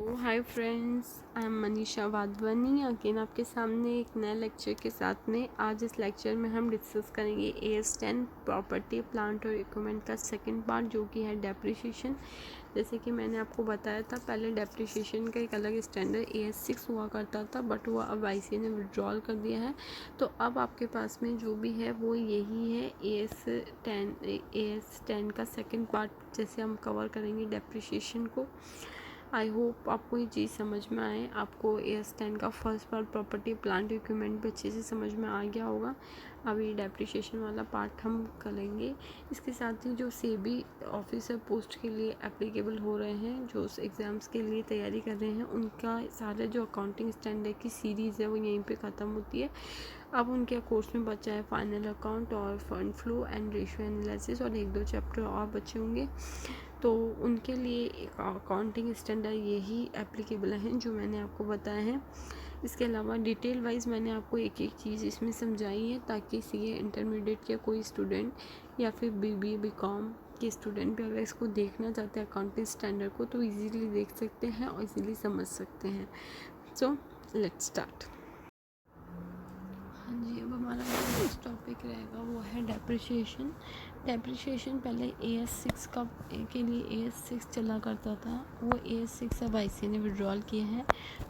Hi friends, I am Manisha Wadhwani again आपके सामने एक नए लेक्चर के साथ में। आज इस लेक्चर में हम डिस्कस करेंगे AS10 प्रॉपर्टी प्लांट और इक्विपमेंट का सेकंड पार्ट, जो कि है डेप्रिसिएशन। जैसे कि मैंने आपको बताया था, पहले डेप्रिसिएशन का एक अलग स्टैंडर्ड AS6 हुआ करता था, बट वो अब ICA ने विड्रॉल कर दिया है। तो अब आपके पास में जो भी है वो यही है, AS10 का सेकेंड पार्ट जैसे हम कवर करेंगे डेप्रिसिएशन को। आई होप आपको ये चीज़ समझ में आए। आपको AS10 का first part property plant equipment भी अच्छे से समझ में आ गया होगा। अभी डेप्रिसिएशन वाला पार्ट हम करेंगे। इसके साथ ही जो सेबी ऑफिसर पोस्ट के लिए एप्लीकेबल हो रहे हैं, जो उस एग्ज़ाम्स के लिए तैयारी कर रहे हैं, उनका सारे जो अकाउंटिंग स्टैंडर्ड की सीरीज़ है वो यहीं पे ख़त्म होती है। अब उनके कोर्स में बचा है फाइनल अकाउंट और fund flow and ratio analysis, और एक दो चैप्टर और बचे होंगे। तो उनके लिए अकाउंटिंग स्टैंडर्ड यही एप्लीकेबल हैं जो मैंने आपको बताया है। इसके अलावा डिटेल वाइज मैंने आपको एक एक चीज़ इसमें समझाई है, ताकि CA इंटरमीडिएट के कोई स्टूडेंट या फिर BBA BCom के स्टूडेंट भी अगर इसको देखना चाहते हैं अकाउंटिंग स्टैंडर्ड को, तो इजीली देख सकते हैं और इजीली समझ सकते हैं। So let's start. हाँ जी, अब हमारा नेक्स्ट टॉपिक रहेगा वो है डेप्रिसिएशन। डेप्रिसिएशन पहले AS6 का के लिए AS6 चला करता था, वो AS6 अब ICA ने विड्रॉल किया है,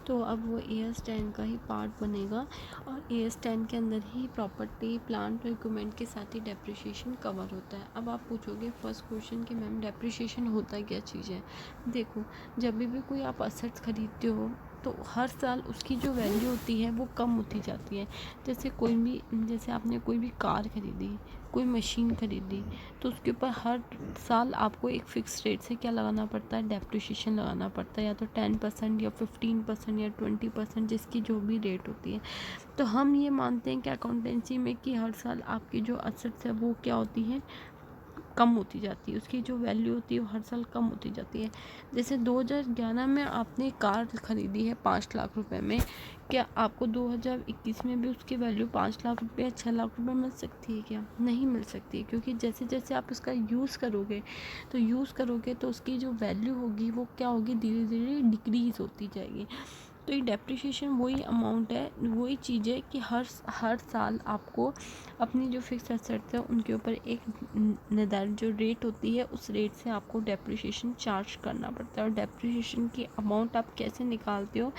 तो अब वो AS10 का ही पार्ट बनेगा। और AS10 के अंदर ही प्रॉपर्टी प्लांट और इक्विपमेंट के साथ ही डेप्रिसिएशन कवर होता है। अब आप पूछोगे फर्स्ट क्वेश्चन कि मैम डेप्रिसिएशन होता क्या चीज़ है। देखो, जब भी कोई आप असेट्स खरीदते हो तो हर साल उसकी जो वैल्यू होती है वो कम होती जाती है। जैसे आपने कोई भी कार खरीदी, कोई मशीन खरीदी, तो उसके ऊपर हर साल आपको एक फ़िक्स रेट से क्या लगाना पड़ता है, डेप्रिसिएशन लगाना पड़ता है, या तो 10% या 15% या 20%, जिसकी जो भी रेट होती है। तो हम ये मानते हैं कि अकाउंटेंसी में कि हर साल आपकी जो असेट्स है वो क्या होती है, कम होती जाती है, उसकी जो वैल्यू होती है वो हर साल कम होती जाती है। जैसे 2011 में आपने कार खरीदी है 5 लाख रुपए में, क्या आपको 2021 में भी उसकी वैल्यू 5 लाख रुपये या 6 लाख रुपये मिल सकती है? क्या नहीं मिल सकती, क्योंकि जैसे जैसे आप उसका यूज़ करोगे तो उसकी जो वैल्यू होगी वो क्या होगी, धीरे धीरे डिक्रीज़ होती जाएगी। तो ये डेप्रिसिएशन वही अमाउंट है, वही चीज़ है कि हर साल आपको अपनी जो फिक्स एसेट्स है उनके ऊपर एक निर्धारित जो रेट होती है, उस रेट से आपको डेप्रिसिएशन चार्ज करना पड़ता है। और डेप्रिसिएशन की अमाउंट आप कैसे निकालते हो,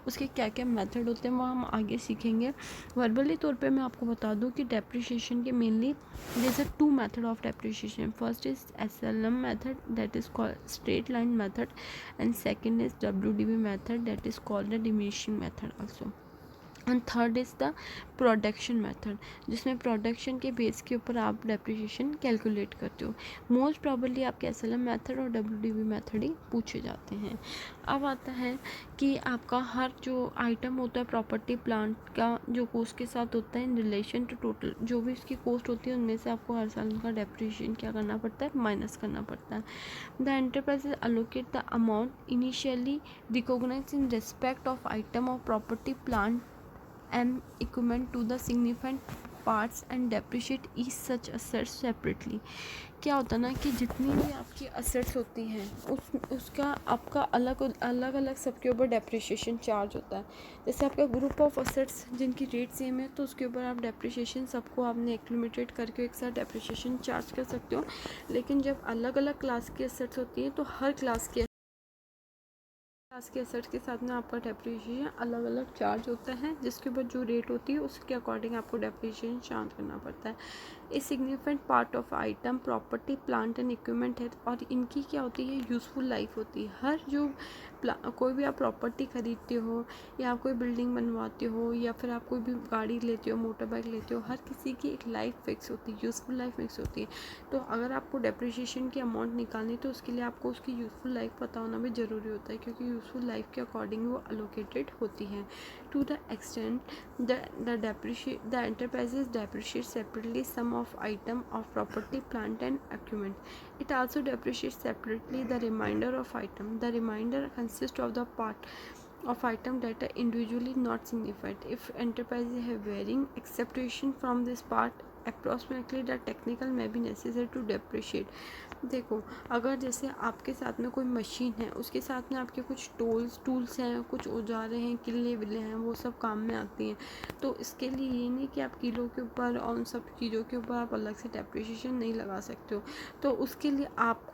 उसके क्या क्या मेथड होते हैं, वो हम आगे सीखेंगे। वर्बली तौर पे मैं आपको बता दूं कि डेप्रिसिएशन के mainly there are 2 method of depreciation. First is SLM method, that is called straight line method, and second is WDB method, that is called the diminishing method also. And third is the production method, जिसमें production के base के ऊपर आप depreciation calculate करते हो। Most probably आपके SLM method और WDB method ही पूछे जाते हैं। अब आता है कि आपका हर जो आइटम होता है प्रॉपर्टी प्लांट का, जो कॉस्ट के साथ होता है इन रिलेशन टू टोटल जो भी इसकी कॉस्ट होती है, उनमें से आपको हर साल उनका डेप्रिसिएशन क्या करना पड़ता है, माइनस करना पड़ता है। The enterprises allocate the amount initially recognise in respect of item of property plant and equipment to the significant parts and depreciate each such assets separately। क्या होता है ना कि जितनी भी आपकी असेट्स होती हैं उसका आपका अलग सबके ऊपर डेप्रिसिएशन चार्ज होता है। जैसे आपका ग्रुप ऑफ असेट्स जिनकी रेट सेम है, तो उसके ऊपर आप डेप्रिसिएशन सबको आपने एक्यूमुलेट करके एक साथ डेप्रिसिएशन चार्ज कर सकते हो। लेकिन जब अलग अलग क्लास की असेट्स होती हैं, तो हर क्लास के असेट्स के साथ में आपका डेप्रिसिएशन अलग अलग चार्ज होता है, जिसके ऊपर जो रेट होती है उसके अकॉर्डिंग आपको डेप्रिसिएशन चार्ज करना पड़ता है। A significant part of item property plant and equipment है, और इनकी क्या होती है, यूज़फुल लाइफ होती है। हर जो कोई भी आप प्रॉपर्टी खरीदते हो, या आप कोई बिल्डिंग बनवाते हो, या फिर आप कोई भी गाड़ी लेते हो, मोटर बाइक लेते हो, हर किसी की एक लाइफ फिक्स होती है, यूज़फुल लाइफ फिक्स होती है। तो अगर आपको डेप्रिसिएशन की अमाउंट निकालनी, तो उसके लिए आपको उसकी यूज़फुल लाइफ पता होना भी ज़रूरी होता है, क्योंकि यूज़फुल लाइफ के अकॉर्डिंग वो अलोकेटेड होती है। To the extent the enterprises depreciate separately sum of item of property plant and equipment. It also depreciates separately the remainder of item. The remainder consists of the part of item that are individually not significant. If enterprises have varying acceptation from this part approximately the technical में be necessary to depreciate. देखो, अगर जैसे आपके साथ में कोई machine है, उसके साथ में आपके कुछ टूल्स हैं, कुछ औजारें हैं, किले विले हैं, वो सब काम में आती हैं, तो इसके लिए ये नहीं कि आप किलों के ऊपर और उन सब चीज़ों के ऊपर आप अलग से डेप्रिशिएशन नहीं लगा सकते हो। तो उसके लिए आप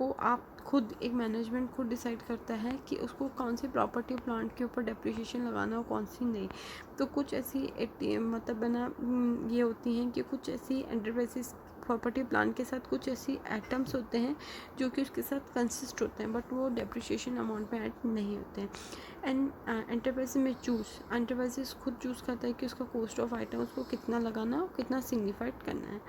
खुद एक मैनेजमेंट खुद डिसाइड करता है कि उसको कौन सी प्रॉपर्टी प्लांट के ऊपर डेप्रिशिएशन लगाना हो, कौन सी नहीं। तो कुछ ऐसी मतलब है ना, ये होती हैं कि कुछ ऐसी एंटरप्राइजेस प्रॉपर्टी प्लांट के साथ कुछ ऐसी आइटम्स होते हैं जो कि उसके साथ कंसिस्ट होते हैं, बट वो डेप्रिशिएशन अमाउंट में ऐड नहीं होते हैं। एंड एंटरप्राइज में एंटरप्राइजेस खुद चूज़ करता है कि उसका कॉस्ट ऑफ आइटम उसको कितना लगाना है, कितना सिग्निफाइड करना है।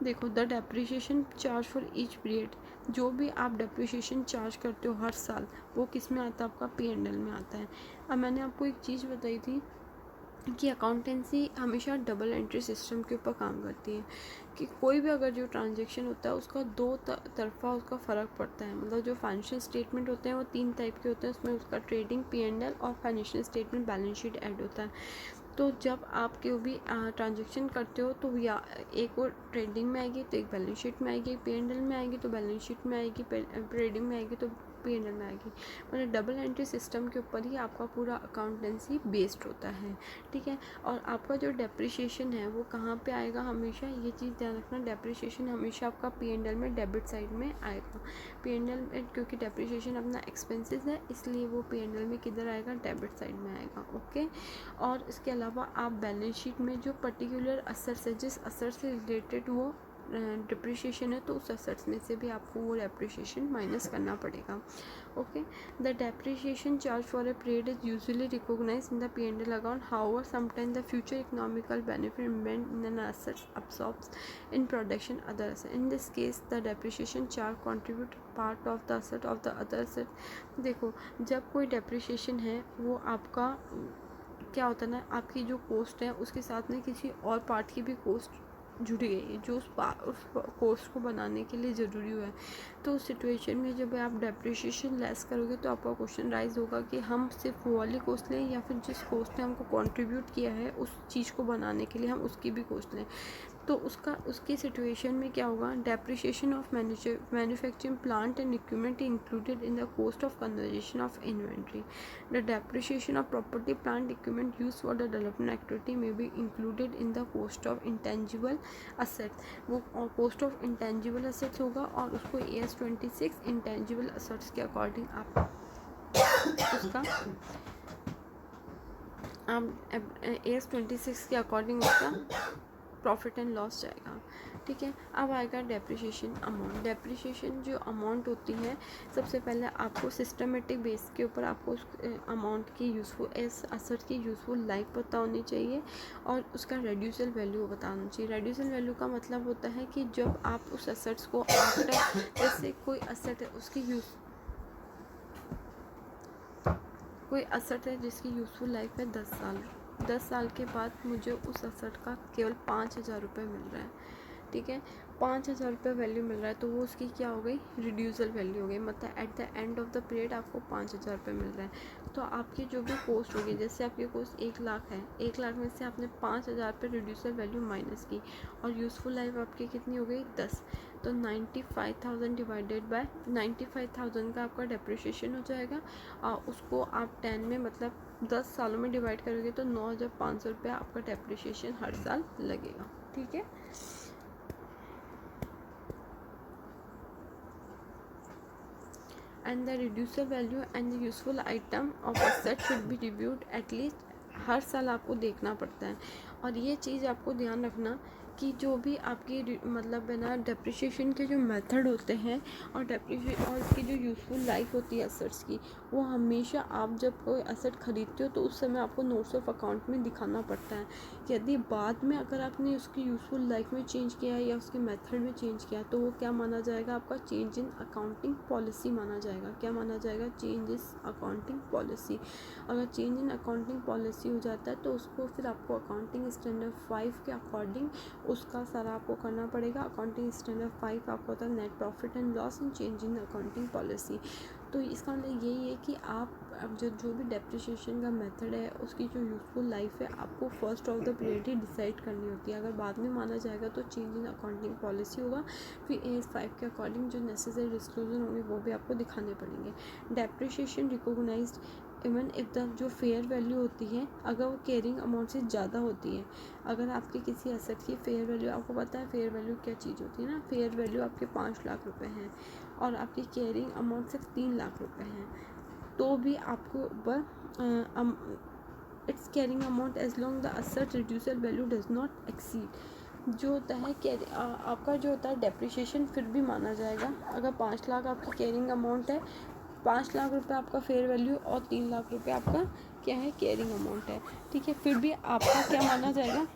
देखो, the depreciation charge for each period, जो भी आप डेप्रिशिएशन चार्ज करते हो हर साल, वो किस में आता है? आपका P&L में आता है। अब मैंने आपको एक चीज़ बताई थी कि अकाउंटेंसी हमेशा डबल एंट्री सिस्टम के ऊपर काम करती है, कि कोई भी अगर जो ट्रांजैक्शन होता है उसका दो तरफा उसका फ़र्क पड़ता है। मतलब जो फाइनेंशियल स्टेटमेंट होते हैं वो 3 टाइप के होते हैं, उसमें उसका ट्रेडिंग, P&L और financial statement balance sheet add होता है। तो जब आप कोई भी ट्रांजैक्शन करते हो तो या एक वो ट्रेडिंग में आएगी, तो एक बैलेंस शीट में आएगी, P&L में आएगी तो बैलेंस शीट में आएगी, ट्रेडिंग में आएगी तो P&L में आएगी। मतलब डबल एंट्री सिस्टम के ऊपर ही आपका पूरा अकाउंटेंसी बेस्ड होता है, ठीक है। और आपका जो डेप्रिशिएशन है वो कहाँ पे आएगा? हमेशा ये चीज़ ध्यान रखना, डेप्रिशिएशन हमेशा आपका P&L में डेबिट साइड में आएगा। P&L में, क्योंकि डेप्रिशिएशन अपना एक्सपेंसेस है, इसलिए वो P&L में किधर आएगा? डेबिट साइड में आएगा, ओके। और इसके अलावा आप बैलेंस शीट में जो पर्टिकुलर असेट्स है, जिस असेट से रिलेटेड वो डिप्रिशिएशन है, तो उस असेट्स में से भी आपको वो डेप्रिशिएशन माइनस करना पड़ेगा, okay. The depreciation charge for a period is usually recognised in the P&L account, however sometimes the future economical benefit embedded in an asset absorbs in production other asset. In this case the depreciation charge contribute part of the asset of the other asset. देखो, जब कोई depreciation है वो आपका क्या होता है ना, आपकी जो कॉस्ट है उसके साथ में किसी और पार्ट की भी कॉस्ट जुड़ी गई है, जो उस कोर्स को बनाने के लिए ज़रूरी हुआ है। तो उस सिचुएशन में जब आप डेप्रिशिएशन लेस करोगे तो आपका क्वेश्चन राइज होगा कि हम सिर्फ वो वाली कॉस्ट लें या फिर जिस कॉस्ट ने हमको कंट्रीब्यूट किया है उस चीज़ को बनाने के लिए हम उसकी भी कॉस्ट लें। तो उसकी सिचुएशन में क्या होगा? Depreciation of manufacturing plant and equipment included in the cost of conversion of inventory. The depreciation of property plant equipment use for the development activity में be included in the cost of intangible assets. वो cost of intangible assets होगा और उसको AS 26 intangible assets के according आप उसका AS 26 के according उसका प्रॉफिट एंड लॉस जाएगा, ठीक है। अब आएगा डेप्रिशिएशन अमाउंट। डेप्रिशिएशन जो अमाउंट होती है, सबसे पहले आपको सिस्टमेटिक बेस के ऊपर आपको उस अमाउंट की यूज़फुल असेट की यूज़फुल लाइफ पता होनी चाहिए और उसका रेड्यूसल वैल्यू बताना चाहिए। रेड्यूसल वैल्यू का मतलब होता है कि जब आप उस असेट्स को आफ्टर, जैसे कोई असेट है उसकी कोई असेट है जिसकी यूज़फुल लाइफ है 10 साल, 10 साल के बाद मुझे उस असेट का केवल 5,000 रुपये मिल रहा है, ठीक है। 5,000 रुपये वैल्यू मिल रहा है तो वो उसकी क्या हो गई? रिड्यूसल वैल्यू हो गई। मतलब at the end of the period आपको 5,000 रुपये मिल रहा है, तो आपकी जो भी कॉस्ट होगी, जैसे आपकी कॉस्ट 1 लाख है, 1 लाख में से आपने 5,000 रुपये रिड्यूसल वैल्यू माइनस की और यूज़फुल लाइफ आपकी कितनी हो गई? 10। तो 95,000 डिवाइडेड बाय 95,000 का आपका डेप्रिशिएशन हो जाएगा और उसको आप 10 में मतलब 10 सालों में डिवाइड करोगे तो 9,500 रुपये आपका डेप्रिशिएशन हर साल लगेगा, ठीक है। And the reducer value and the useful item of asset should be reviewed at least, हर साल आपको देखना पड़ता है। और ये चीज़ आपको ध्यान रखना कि जो भी आपकी मतलब है ना डेप्रिशिएशन के जो मेथड होते हैं और इसकी जो यूज़फुल लाइफ होती है असेट्स की, वो हमेशा आप जब कोई असेट ख़रीदते हो तो उस समय आपको नोट्स ऑफ अकाउंट में दिखाना पड़ता है। यदि बाद में अगर आपने उसकी यूज़फुल लाइफ में चेंज किया है या उसके मेथड में चेंज किया है तो वो क्या माना जाएगा? आपका चेंज इन अकाउंटिंग पॉलिसी माना जाएगा। क्या माना जाएगा? चेंज इस अकाउंटिंग पॉलिसी। अगर चेंज इन अकाउंटिंग पॉलिसी हो जाता है तो उसको फिर आपको अकाउंटिंग स्टैंडर्ड 5 के अकॉर्डिंग उसका सारा आपको करना पड़ेगा। अकाउंटिंग स्टैंडर्ड 5 आपको होता है net profit and loss and change in accounting policy. तो इसका मतलब यही है कि आप अब जो भी डेप्रिसिएशन का मेथड है उसकी जो यूज़फुल लाइफ है आपको first of the period he decide करनी होती है। अगर बाद में माना जाएगा तो चेंज इन अकाउंटिंग पॉलिसी होगा, फिर AS 5 के अकॉर्डिंग जो नेसेसरी डिस्क्लोजर होंगे वो भी आपको दिखाने पड़ेंगे। Depreciation recognised even if the जो फेयर वैल्यू होती है अगर वो कैरिंग अमाउंट से ज़्यादा होती है। अगर आपके किसी एसेट की फेयर वैल्यू, आपको पता है फेयर वैल्यू क्या चीज़ होती है ना, फेयर वैल्यू आपके 5 लाख रुपए हैं और आपकी कैरिंग अमाउंट सिर्फ 3 लाख रुपए हैं, तो भी आपको its carrying amount as long the asset residual value does not exceed. जो होता है आपका जो होता है डेप्रिसिएशन फिर भी माना जाएगा। अगर 5 लाख आपकी कैरिंग अमाउंट है, 5 लाख रुपए आपका फेयर वैल्यू और 3 लाख रुपए आपका क्या है कैरिंग अमाउंट है, ठीक है, फिर भी आपका क्या माना जाएगा,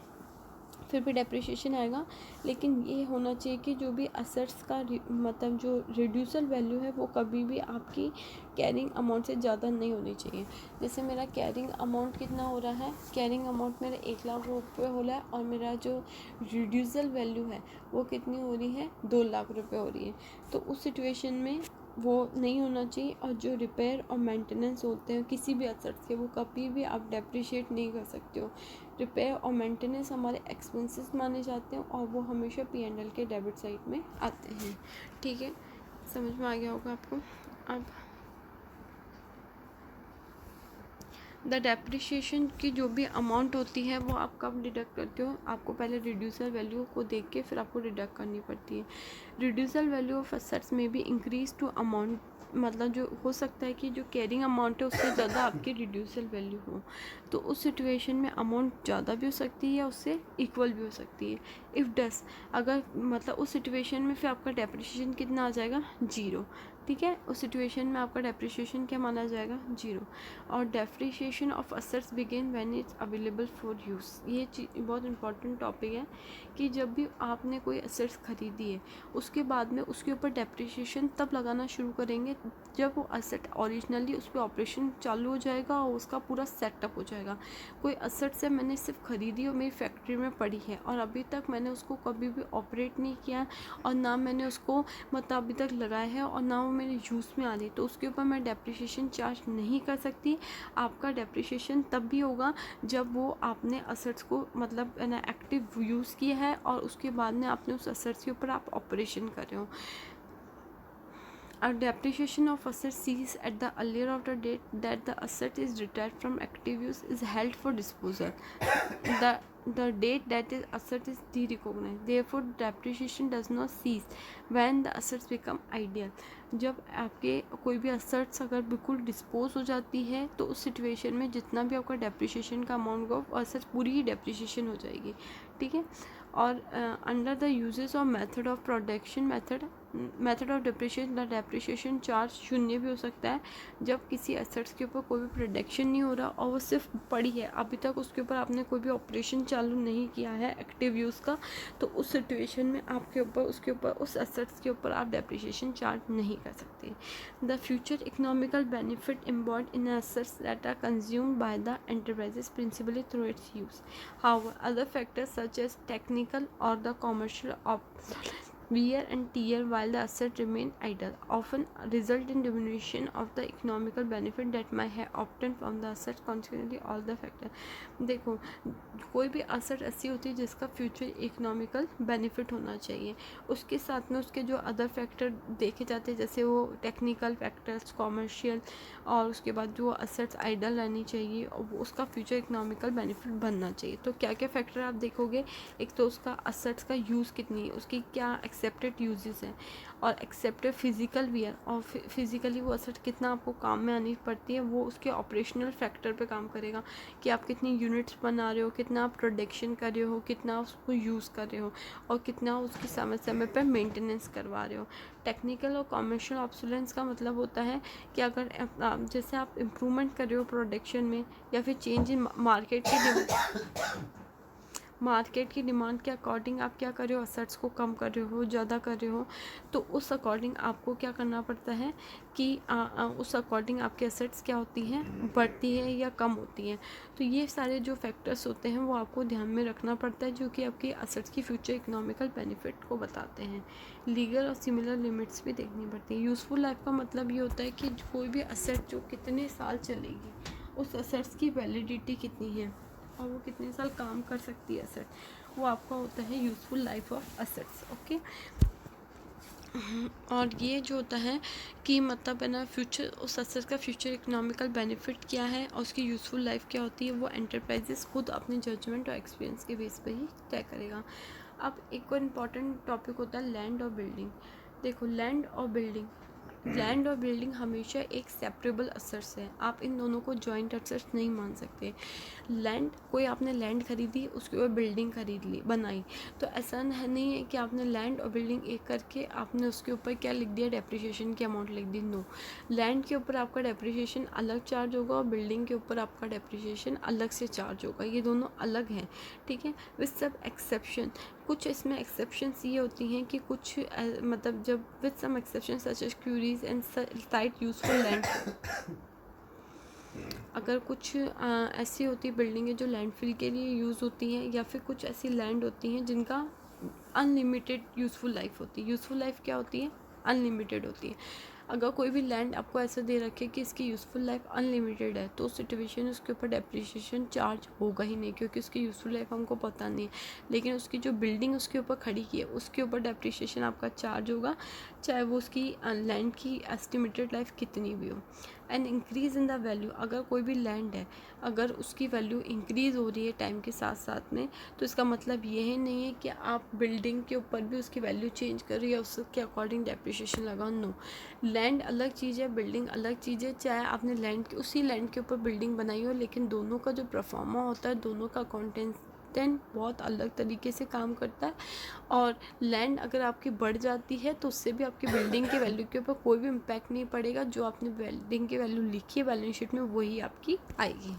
फिर भी डेप्रिसिएशन आएगा। लेकिन ये होना चाहिए कि जो भी असेट्स का मतलब जो रिड्यूसल वैल्यू है वो कभी भी आपकी कैरिंग अमाउंट से ज़्यादा नहीं होनी चाहिए। जैसे मेरा कैरिंग अमाउंट कितना हो रहा है, कैरिंग अमाउंट मेरा 1 लाख रुपये हो रहा है और मेरा जो रिड्यूसल वैल्यू है वो कितनी हो रही है, 2 लाख रुपये हो रही है। तो उस सिचुएशन में वो नहीं होना चाहिए। और जो रिपेयर और मेंटेनेंस होते हैं किसी भी असेट्स के, वो कभी भी आप डेप्रिशिएट नहीं कर सकते हो। रिपेयर और मेंटेनेंस हमारे एक्सपेंसेस माने जाते हैं और वो हमेशा P&L के डेबिट साइड में आते हैं, ठीक है, समझ में आ गया होगा आपको। अब द डेप्रिशिएशन की जो भी अमाउंट होती है वो आप कब डिडक्ट करते हो, आपको पहले रिड्यूसल वैल्यू को देख के फिर आपको डिडक्ट करनी पड़ती है। रिड्यूसल वैल्यू ऑफ असेट्स में भी इंक्रीज टू अमाउंट, मतलब जो हो सकता है कि जो कैरिंग अमाउंट है उससे ज़्यादा आपकी रिड्यूसल वैल्यू हो, तो उस सिचुएशन में अमाउंट ज़्यादा भी हो सकती है या उससे इक्वल भी हो सकती है। इफ़ डस, अगर मतलब उस सिचुएशन में फिर आपका डेप्रिसिएशन कितना आ जाएगा, 0, ठीक है, उस सिचुएशन में आपका डेप्रिसिएशन क्या माना जाएगा, 0। और depreciation of assets begin when it's available for use, ये बहुत इंपॉर्टेंट टॉपिक है कि जब भी आपने कोई असेट्स खरीदी है उसके बाद में उसके ऊपर डेप्रिसिएशन तब लगाना शुरू करेंगे जब वो असेट ओरिजिनली उस पर ऑपरेशन चालू हो जाएगा और उसका पूरा सेटअप हो जाएगा। कोई असेट्स है मैंने सिर्फ खरीदी और मेरी फैक्ट्री में पड़ी है और अभी तक मैंने उसको कभी भी ऑपरेट नहीं किया और ना मैंने उसको मतलब अभी तक लगाया है और ना वो मेरे यूज़ में आ रही, तो उसके ऊपर मैं डेप्रिसिएशन चार्ज नहीं कर सकती। आपका डेप्रिसिएशन तब भी होगा जब वो आपने असेट्स को मतलब ना एक्टिव यूज़ किया है और उसके बाद में आपने उस असेट्स के ऊपर आप ऑपरेशन कर रहे हो। A depreciation of asset cease at the earlier of the date that the asset is retired from active use is held for disposal. The date that the asset is derecognized. Therefore, depreciation does not cease when the assets become ideal. जब आपके कोई भी assets अगर बिल्कुल dispose हो जाती है तो उस सिचुएशन में जितना भी आपका डेप्रिसिएशन का अमाउंट होगा वो assets पूरी ही डेप्रिसिएशन हो जाएगी, ठीक है। और under the uses of method of production method of depreciation, the depreciation charge शून्य भी हो सकता है जब किसी एसेट्स के ऊपर कोई भी प्रोडक्शन नहीं हो रहा और वो सिर्फ पड़ी है, अभी तक उसके ऊपर आपने कोई भी ऑपरेशन चालू नहीं किया है एक्टिव यूज़ का, तो उस सिचुएशन में आपके ऊपर उसके ऊपर उस एसेट्स के ऊपर आप डेप्रिसिएशन चार्ज नहीं कर सकते। The future economical benefit embodied in assets that are consumed by the enterprises principally through its use. However other factors such as technical or the commercial wear and tear while the asset remain idle often result in diminution of the economical benefit that might have obtained from the asset. Consequently all the factor, देखो कोई भी asset ऐसी होती है जिसका future economical benefit होना चाहिए, उसके साथ में उसके जो अदर फैक्टर देखे जाते हैं जैसे वो टेक्निकल फैक्टर्स, कॉमर्शियल, और उसके बाद जो असेट्स आइडल रहनी चाहिए और उसका फ्यूचर इकोनॉमिकल बेनिफिट बनना चाहिए। तो क्या क्या फैक्टर आप देखोगे, एक तो उसका असेट्स का यूज़ कितनी है, उसकी क्या एक्सेप्टेड यूजेस हैं और एक्सेप्टेड फिजिकल वियर, और फिजिकली वो असेट कितना आपको काम में आनी पड़ती है, वो उसके ऑपरेशनल फैक्टर पे काम करेगा कि आप कितनी यूनिट्स बना रहे हो, कितना आप प्रोडक्शन कर रहे हो, कितना उसको यूज़ कर रहे हो और कितना उसकी समय समय पर मेंटेनेंस करवा रहे हो। टेक्निकल और कॉमर्शियल ऑब्सोलेंस का मतलब होता है कि अगर जैसे आप इम्प्रूवमेंट कर रहे हो प्रोडक्शन में या फिर चेंज इन मार्केट की मार्केट की डिमांड के अकॉर्डिंग आप क्या कर रहे हो, असेट्स को कम कर रहे हो, ज़्यादा कर रहे हो, तो उस अकॉर्डिंग आपको क्या करना पड़ता है कि उस अकॉर्डिंग आपके असेट्स क्या होती हैं, बढ़ती है या कम होती हैं। तो ये सारे जो फैक्टर्स होते हैं वो आपको ध्यान में रखना पड़ता है, जो कि आपके असेट्स की फ्यूचर इकोनॉमिकल बेनिफिट को बताते हैं। लीगल और सिमिलर लिमिट्स भी देखनी पड़ती है। यूज़फुल लाइफ का मतलब ये होता है कि कोई भी असेट जो कितने साल चलेगी, उस असेट्स की वैलिडिटी कितनी है और वो कितने साल काम कर सकती है असेट, वो आपका होता है useful life of assets. Okay, और ये जो होता है कि मतलब है ना फ्यूचर, उस असेट का फ्यूचर इकोनॉमिकल बेनिफिट क्या है और उसकी यूज़फुल लाइफ क्या होती है, वो एंटरप्राइजेस खुद अपने जजमेंट और एक्सपीरियंस के बेस पे ही तय करेगा। अब एक और इम्पॉर्टेंट टॉपिक होता है लैंड और बिल्डिंग। देखो, लैंड और बिल्डिंग हमेशा एक सेपरेबल असेट्स है। आप इन दोनों को जॉइंट असेट्स नहीं मान सकते। लैंड, कोई आपने लैंड खरीदी, उसके ऊपर बिल्डिंग खरीद ली, बनाई, तो ऐसा नहीं है कि आपने लैंड और बिल्डिंग एक करके आपने उसके ऊपर क्या लिख दिया, डेप्रिसिएशन की अमाउंट लिख दी। नो, लैंड के ऊपर आपका डेप्रिसिएशन अलग चार्ज होगा और बिल्डिंग के ऊपर आपका डेप्रिसिएशन अलग से चार्ज होगा। ये दोनों अलग हैं, ठीक है, विद सब एक्सेप्शन। कुछ इसमें एक्सेप्शंस ये होती हैं कि कुछ मतलब जब with some exception such as quarries and site useful land, अगर कुछ ऐसी होती बिल्डिंगें जो लैंडफिल के लिए यूज़ होती हैं, या फिर कुछ ऐसी लैंड होती हैं जिनका अनलिमिटेड यूज़फुल लाइफ होती है। यूज़फुल लाइफ क्या होती है, अनलिमिटेड होती है। अगर कोई भी लैंड आपको ऐसा दे रखे कि इसकी यूज़फुल लाइफ अनलिमिटेड है, तो उस सिचुएशन में उसके ऊपर डेप्रिसिएशन चार्ज होगा ही नहीं, क्योंकि उसकी यूज़फुल लाइफ हमको पता नहीं है। लेकिन उसकी जो बिल्डिंग उसके ऊपर खड़ी की है, उसके ऊपर डेप्रिसिएशन आपका चार्ज होगा, चाहे वो उसकी लैंड की एस्टिमेटेड लाइफ कितनी भी हो। And increase in the value, अगर कोई भी लैंड है, अगर उसकी वैल्यू इंक्रीज़ हो रही है टाइम के साथ साथ में, तो इसका मतलब ये नहीं है कि आप बिल्डिंग के ऊपर भी उसकी वैल्यू चेंज कर रही है, उसके अकॉर्डिंग डेप्रिसिएशन लगाओ। नो, लैंड अलग चीज़ है, बिल्डिंग अलग चीज़ है। चाहे आपने उसी लैंड के ऊपर बिल्डिंग बनाई हो, लेकिन दोनों का जो परफॉर्मा होता है, दोनों का कंटेंट बहुत अलग तरीके से काम करता है। और लैंड अगर आपकी बढ़ जाती है तो उससे भी आपकी बिल्डिंग के वैल्यू के ऊपर कोई भी इम्पैक्ट नहीं पड़ेगा। जो आपने बिल्डिंग की वैल्यू लिखी है बैलेंस शीट में, वही आपकी आएगी।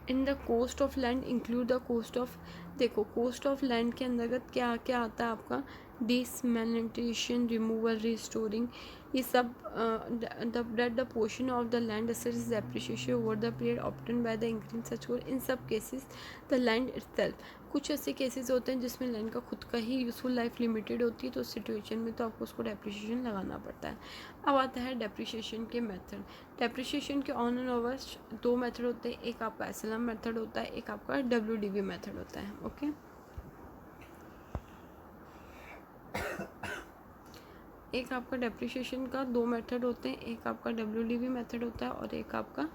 इन the cost of land include the cost of, देखो कॉस्ट ऑफ लैंड के अंतर्गत क्या क्या आता है आपका, डिसमेलिटेशन, रिमूवल, रिस्टोरिंग, ये सब the portion of the land assets is appreciation over the period obtain by the increase such code. इन सब केसेस द लैंड इटसेल्फ, कुछ ऐसे केसेस होते हैं जिसमें लैंड का खुद का ही यूजफुल लाइफ लिमिटेड होती है, तो उस सिचुएशन में तो आपको उसको डेप्रिशिएशन लगाना पड़ता है। अब आता है डेप्रिशिएशन के मेथड। डेप्रिशिएशन के ऑन एंड ओवर दो मेथड होते हैं, एक आपका एसएलएम मेथड होता है, एक आपका डब्ल्यूडीवी मेथड होता है। ओके, एक आपका डेप्रिशिएशन का दो मेथड होते हैं, एक आपका डब्ल्यूडीवी मेथड होता है और एक आपका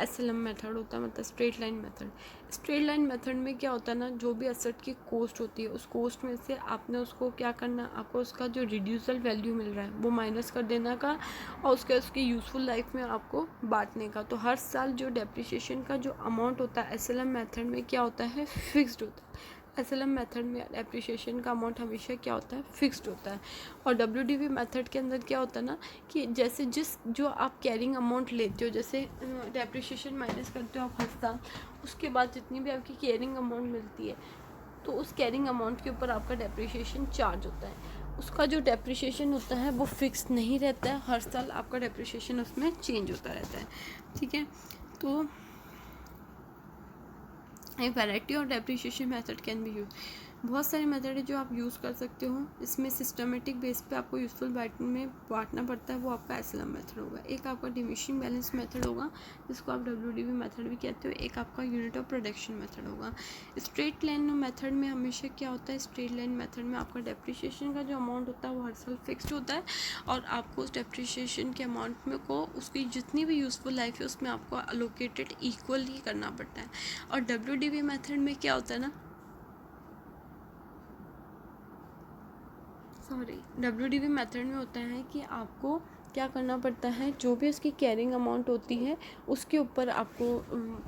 एसएलएम मेथड होता है, मतलब straight line method. Straight line method में क्या होता है ना, जो भी असेट की कॉस्ट होती है, उस कॉस्ट में से आपने उसको क्या करना, आपको उसका जो रिड्यूसल वैल्यू मिल रहा है वो माइनस कर देना का, और उसकी यूज़फुल लाइफ में आपको बांटने का। तो हर साल जो डेप्रिसिएशन का जो अमाउंट होता है एसएलएम मेथड में क्या होता है, फिक्स्ड होता है। एसएलएम मेथड में डेप्रिसिएशन का अमाउंट हमेशा क्या होता है, फिक्स्ड होता है। और डब्ल्यूडीवी मेथड के अंदर क्या होता है ना, कि जैसे जो आप कैरिंग अमाउंट लेते हो, जैसे डेप्रिसिएशन माइनस करते हो आप हर साल, उसके बाद जितनी भी आपकी कैरिंग अमाउंट मिलती है, तो उस कैरिंग अमाउंट के ऊपर आपका डेप्रिसिएशन चार्ज होता है। उसका जो डेप्रिसिएशन होता है वो फिक्स नहीं रहता है, हर साल आपका डेप्रिसिएशन उसमें चेंज होता रहता है, ठीक है। तो ए variety of depreciation method can be use, बहुत सारे मेथड है जो आप यूज़ कर सकते हो। इसमें सिस्टमेटिक बेस पे आपको यूजफुल में बांटना पड़ता है, वो आपका एसएलएम मेथड होगा। एक आपका डिमिनिशिंग बैलेंस मेथड होगा, जिसको आप डब्ल्यूडीवी मेथड भी कहते हो। एक आपका यूनिट ऑफ प्रोडक्शन मेथड होगा। स्ट्रेट लाइन मेथड में हमेशा क्या होता है, स्ट्रेट लाइन मेथड में आपका डेप्रिसिएशन का जो अमाउंट होता है वो हर साल फिक्स्ड होता है, और आपको उस डेप्रिसिएशन के अमाउंट में को उसकी जितनी भी यूजफुल लाइफ है उसमें आपको अलोकेटेड इक्वल ही करना पड़ता है। और डब्ल्यूडीवी मेथड में क्या होता है ना, डब्ल्यूडीवी मेथड में होता है कि आपको क्या करना पड़ता है, जो भी उसकी कैरिंग अमाउंट होती है उसके ऊपर आपको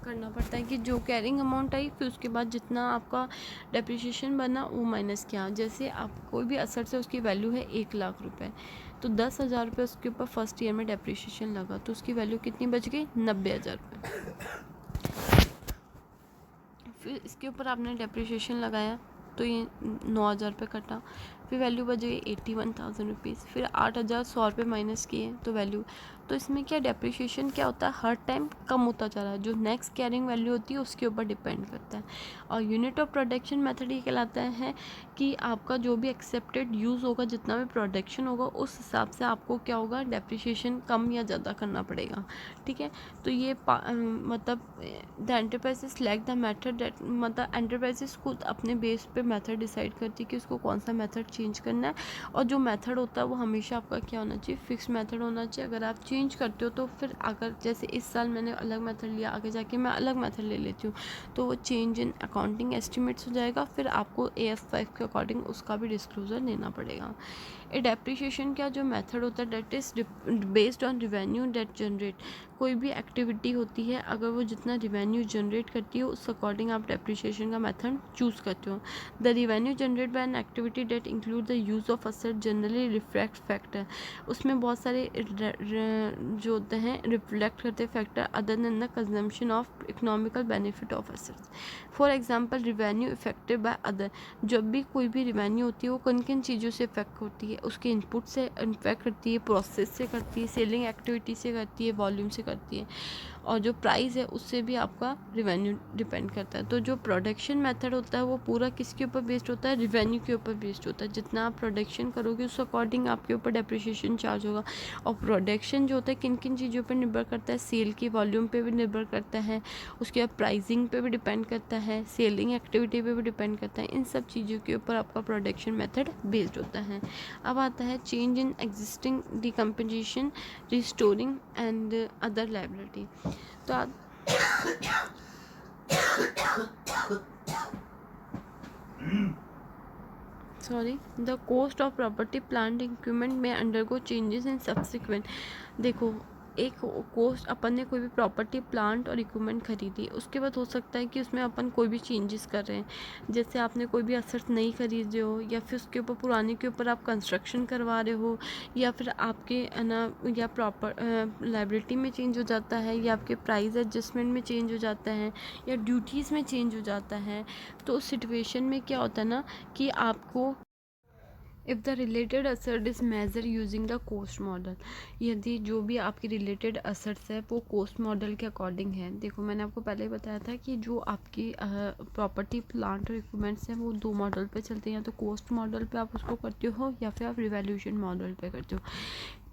करना पड़ता है कि जो कैरिंग अमाउंट आई फिर उसके बाद जितना आपका डेप्रिसिएशन बना वो माइनस किया। जैसे आप कोई भी असर से उसकी वैल्यू है 1,00,000 रुपये, तो 10,000 रुपये उसके ऊपर फर्स्ट ईयर में डेप्रिसिएशन लगा, तो उसकी वैल्यू कितनी बच गई, 90,000 रुपये। फिर इसके ऊपर आपने डेप्रिसिएशन लगाया तो ये 9,000 रुपये कटा, फिर वैल्यू बच गई 81,000 रुपीज़, फिर 8,100 रुपये माइनस किए तो वैल्यू। तो इसमें क्या डेप्रिसिएशन क्या होता है, हर टाइम कम होता जा रहा है, जो नेक्स्ट कैरिंग वैल्यू होती है उसके ऊपर डिपेंड करता है। और यूनिट ऑफ प्रोडक्शन मेथड ये कहलाता है कि आपका जो भी एक्सेप्टेड यूज़ होगा, जितना भी प्रोडक्शन होगा उस हिसाब से आपको क्या होगा, डेप्रिसिएशन कम या ज़्यादा करना पड़ेगा। ठीक है, तो ये मतलब the enterprises like the method that, मतलब एंटरप्राइजेस खुद अपने बेस पे मेथड डिसाइड करती है कि उसको कौन सा मेथड चेंज करना है। और जो मेथड होता है वो हमेशा आपका क्या होना चाहिए, फिक्स मेथड होना चाहिए। अगर आप चेंज करते हो तो फिर अगर जैसे इस साल मैंने अलग मेथड लिया, आगे जाके मैं अलग मेथड ले लेती हूँ, तो वो चेंज इन अकाउंटिंग एस्टिमेट्स हो जाएगा, फिर आपको AS5 के अकॉर्डिंग उसका भी डिस्क्लोजर देना पड़ेगा। ए डेप्रिसिएशन का जो मेथड होता है that is based on revenue that generate. कोई भी एक्टिविटी होती है, अगर वो जितना रिवेन्यू जनरेट करती है उस अकॉर्डिंग आप डेप्रिसिएशन का मेथड चूज़ करते हो। The revenue generate by an activity that include the use of asset generally reflect factor. उसमें बहुत सारे जो होते हैं रिफ्लेक्ट करते factor other than the consumption of economical benefit of assets. For example revenue affected by other. जब भी कोई भी रिवेन्यू होती है वो किन किन चीज़ों से इफेक्ट होती है, उसके इनपुट से इफेक्ट करती है, प्रोसेस से करती है, सेलिंग एक्टिविटी से करती है, वॉल्यूम से करती है, और जो प्राइस है उससे भी आपका रिवेन्यू डिपेंड करता है। तो जो प्रोडक्शन मेथड होता है वो पूरा किसके ऊपर बेस्ड होता है, रिवेन्यू के ऊपर बेस्ड होता है। जितना आप प्रोडक्शन करोगे उस अकॉर्डिंग आपके ऊपर डेप्रिसिएशन चार्ज होगा। और प्रोडक्शन जो होता है किन किन चीज़ों पर निर्भर करता है, सेल की वॉल्यूम पे भी निर्भर करता है, उसके बाद प्राइसिंग पे भी डिपेंड करता है, सेलिंग एक्टिविटी पे भी डिपेंड करता है। इन सब चीज़ों के ऊपर आपका प्रोडक्शन मेथड बेस्ड होता है। अब आता है change in existing decomposition, restoring and other liability. तो आप the cost of property plant equipment में अंडरगो चेंजेस इन सब्सिक्वेंट। देखो, एक कॉस्ट, अपन ने कोई भी प्रॉपर्टी प्लांट और इक्विपमेंट खरीदी, उसके बाद हो सकता है कि उसमें अपन कोई भी चेंजेस कर रहे हैं। जैसे आपने कोई भी असर्स नहीं खरीद रहे हो, या फिर उसके ऊपर पुराने के ऊपर आप कंस्ट्रक्शन करवा रहे हो, या फिर आपके ना या प्रॉपर लाइबिलिटी में चेंज हो जाता है, या आपके प्राइस एडजस्टमेंट में चेंज हो जाता है, या ड्यूटीज़ में चेंज हो जाता है। तो उस सिचुएशन में क्या होता है ना कि आपको if the related asset is measure using the cost model, यदि जो भी आपकी रिलेटेड असर्ट्स है वो कोस्ट मॉडल के अकॉर्डिंग है। देखो, मैंने आपको पहले ही बताया था कि जो आपकी प्रॉपर्टी प्लांट और इक्विपमेंट्स हैं वो 2 मॉडल पे चलते हैं, या तो कोस्ट मॉडल पे आप उसको करते हो या फिर आप रिवैल्यूएशन मॉडल पे करते हो।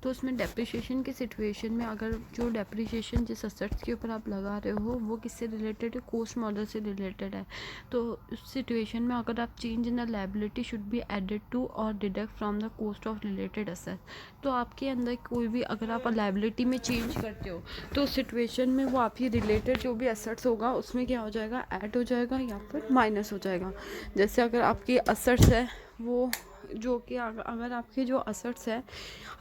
तो उसमें डेप्रिसिएशन की सिचुएशन में अगर जो डेप्रिसिएशन जिस असेट्स के ऊपर आप लगा रहे हो वो किससे रिलेटेड है, कोस्ट मॉडल से रिलेटेड है, तो उस सिचुएशन में अगर आप change in the liability should be added to or deduct from the cost of related asset. तो आपके अंदर कोई भी अगर आप लायबिलिटी में चेंज करते हो तो उस सिचुएशन में वो आपकी रिलेटेड जो भी असेट्स होगा उसमें क्या हो जाएगा, ऐड हो जाएगा या फिर माइनस हो जाएगा। जैसे अगर आपकी असेट्स है वो जो कि अगर आपके जो असेट्स है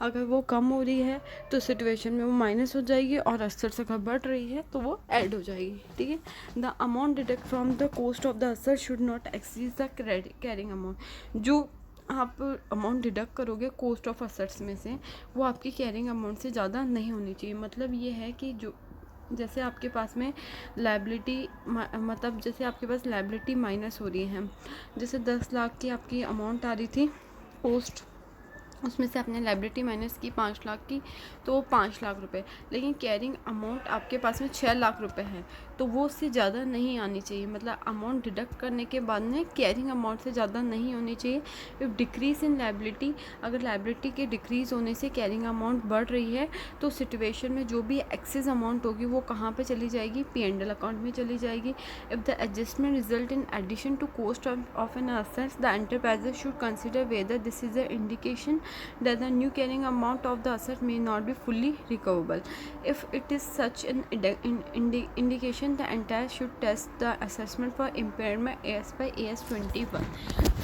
अगर वो कम हो रही है तो सिचुएशन में वो माइनस हो जाएगी, और असेट्स अगर बढ़ रही है तो वो ऐड हो जाएगी। ठीक है, the amount deduct from the cost of the asset should not exceed the carrying amount. जो आप अमाउंट डिडक्ट करोगे कोस्ट ऑफ असेट्स में से वो आपकी कैरिंग अमाउंट से ज़्यादा नहीं होनी चाहिए। मतलब ये है कि जो जैसे आपके पास में लायबिलिटी मतलब जैसे आपके पास लायबिलिटी माइनस हो रही है, जैसे 10 लाख की आपकी अमाउंट आ रही थी पोस्ट, उसमें से आपने लायबिलिटी माइनस की 5 लाख की, तो वो 5 लाख रुपए, लेकिन कैरिंग अमाउंट आपके पास में 6 लाख रुपए है, तो वो उससे ज़्यादा नहीं आनी चाहिए। मतलब अमाउंट डिडक्ट करने के बाद में कैरिंग अमाउंट से ज़्यादा नहीं होनी चाहिए। इफ़ डिक्रीज़ इन लायबिलिटी, अगर लायबिलिटी के डिक्रीज़ होने से कैरिंग अमाउंट बढ़ रही है तो सिचुएशन में जो भी एक्सेस अमाउंट होगी वो कहाँ पे चली जाएगी, P&L अकाउंट में चली जाएगी। If the adjustment result in addition to cost of an assets the enterprises should consider whether this is a indication that the new carrying amount of the asset may not be fully recoverable. If it is such an indication, the entire should test the assessment for impairment as by AS 21.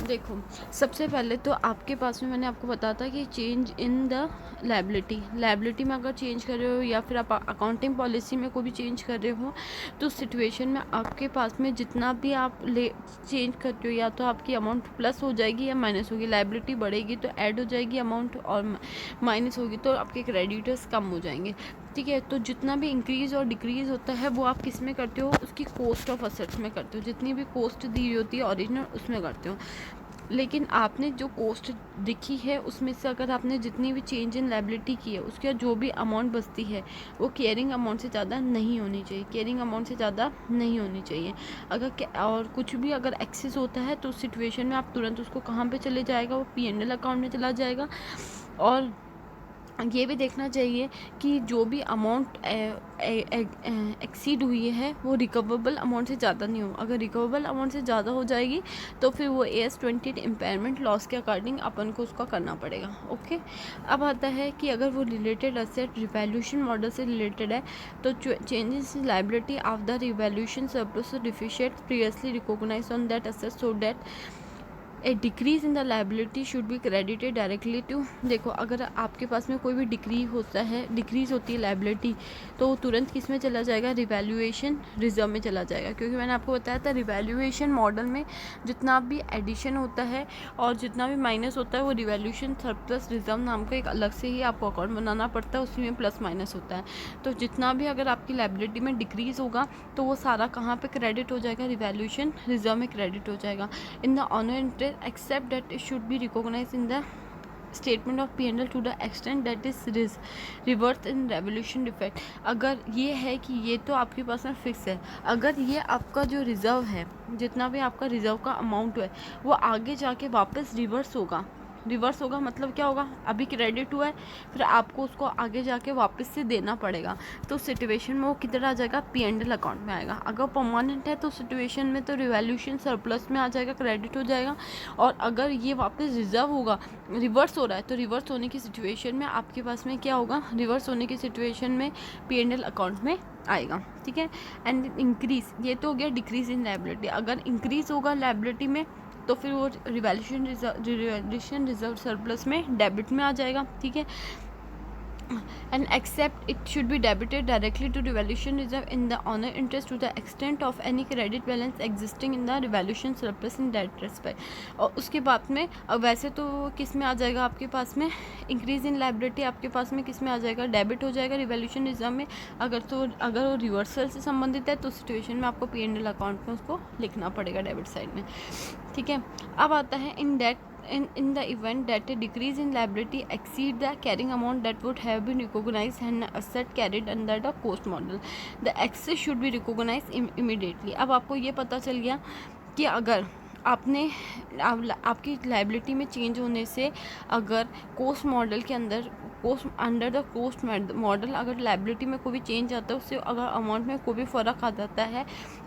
देखो, सबसे पहले तो आपके पास में मैंने आपको बताया था कि चेंज इन द लायबिलिटी में अगर चेंज कर रहे हो या फिर आप अकाउंटिंग पॉलिसी में कोई भी चेंज कर रहे हो, तो सिचुएशन में आपके पास में जितना भी आप चेंज करते हो, या तो आपकी अमाउंट प्लस हो जाएगी या माइनस होगी। लायबिलिटी बढ़ेगी तो ऐड हो जाएगी अमाउंट, और माइनस होगी तो आपके क्रेडिटर्स कम हो जाएंगे। ठीक है, तो जितना भी इंक्रीज़ और डिक्रीज़ होता है वो आप किस में करते हो, उसकी कॉस्ट ऑफ असेट्स में करते हो। जितनी भी कॉस्ट दी होती है ओरिजिनल, उसमें करते हो। लेकिन आपने जो कॉस्ट दिखी है उसमें से अगर आपने जितनी भी चेंज इन लायबिलिटी की है, उसके बाद जो भी अमाउंट बचती है वो केयरिंग अमाउंट से ज़्यादा नहीं होनी चाहिए। केयरिंग अमाउंट से ज़्यादा नहीं होनी चाहिए। अगर और कुछ भी अगर एक्सेस होता है तो उस सिचुएशन में आप तुरंत उसको कहाँ पे चले जाएगा, वो P&L अकाउंट में चला जाएगा। और ये भी देखना चाहिए कि जो भी अमाउंट एक्सीड हुई है वो रिकवरेबल अमाउंट से ज़्यादा नहीं हो। अगर रिकवरेबल अमाउंट से ज़्यादा हो जाएगी तो फिर वो AS 20 इम्पेयरमेंट लॉस के अकॉर्डिंग अपन को उसका करना पड़ेगा। ओके, अब आता है कि अगर वो रिलेटेड एसेट रिवैल्यूएशन मॉडल से रिलेटेड है तो changes in liability of the revaluation surplus deficient previously recognised on that asset so that a decrease in the liability should be credited directly to. देखो, अगर आपके पास में कोई भी डिक्रीज होती है लायबिलिटी, तो तुरंत किस में चला जाएगा, रिवैल्यूएशन रिजर्व में चला जाएगा। क्योंकि मैंने आपको बताया था रिवैल्यूएशन मॉडल में जितना भी एडिशन होता है और जितना भी माइनस होता है वो रिवैल्यूएशन सरप्लस रिजर्व नाम का एक अलग से ही आपको अकाउंट बनाना पड़ता है, उसी में प्लस माइनस होता है। तो जितना भी अगर आपकी लायबिलिटी में डिक्रीज होगा तो वो सारा कहाँ पे क्रेडिट हो जाएगा, रिवैल्यूएशन रिजर्व में क्रेडिट हो जाएगा। In the owner except that it should be recognized in the statement of P&L to the extent that is reversed in revaluation defect। अगर ये है कि ये तो आपके पास में फिक्स है, अगर ये आपका जो रिज़र्व है, जितना भी आपका रिज़र्व का अमाउंट है वो आगे जाके वापस रिवर्स होगा मतलब क्या होगा, अभी क्रेडिट हुआ है फिर आपको उसको आगे जाके वापस से देना पड़ेगा। तो सिचुएशन में वो किधर आ जाएगा, P&L अकाउंट में आएगा। अगर परमानेंट है तो सिचुएशन में तो रिवैल्यूएशन सरप्लस में आ जाएगा, क्रेडिट हो जाएगा। और अगर ये वापस रिजर्व होगा, रिवर्स हो रहा है, तो रिवर्स होने की सिचुएशन में आपके पास में क्या होगा, रिवर्स होने की सिचुएशन में P&L अकाउंट में आएगा। ठीक है, एंड इंक्रीज, ये तो हो गया डिक्रीज इन लायबिलिटी। अगर इंक्रीज होगा लायबिलिटी में तो फिर वो रिवैल्यूएशन रिजर्व सरप्लस में डेबिट में आ जाएगा। ठीक है, and except it should be debited directly to revaluation reserve in the honor interest to the extent of any credit balance existing in the revaluation surplus in that respect। और उसके बाद में अब वैसे तो किस में आ जाएगा, आपके पास में इंक्रीज इन लायबिलिटी आपके पास में किस में आ जाएगा, डेबिट हो जाएगा रिवैल्यूएशन रिजर्व में। अगर वो रिवर्सल से संबंधित है तो सिचुएशन में आपको P&L अकाउंट में उसको लिखना पड़ेगा डेबिट साइड में। ठीक है, अब आता है in the event that a decrease in liability exceed the carrying amount that would have been recognized and asset carried under the cost model, the excess should be recognized immediately। अब आपको ये पता चल गया कि अगर आपकी लायबिलिटी में चेंज होने से अगर कोस्ट मॉडल के अंदर अंडर द कोस्ट मॉडल अगर लायबिलिटी में कोई भी चेंज आता है, उससे अगर अमाउंट में कोई भी फ़र्क आ जाता है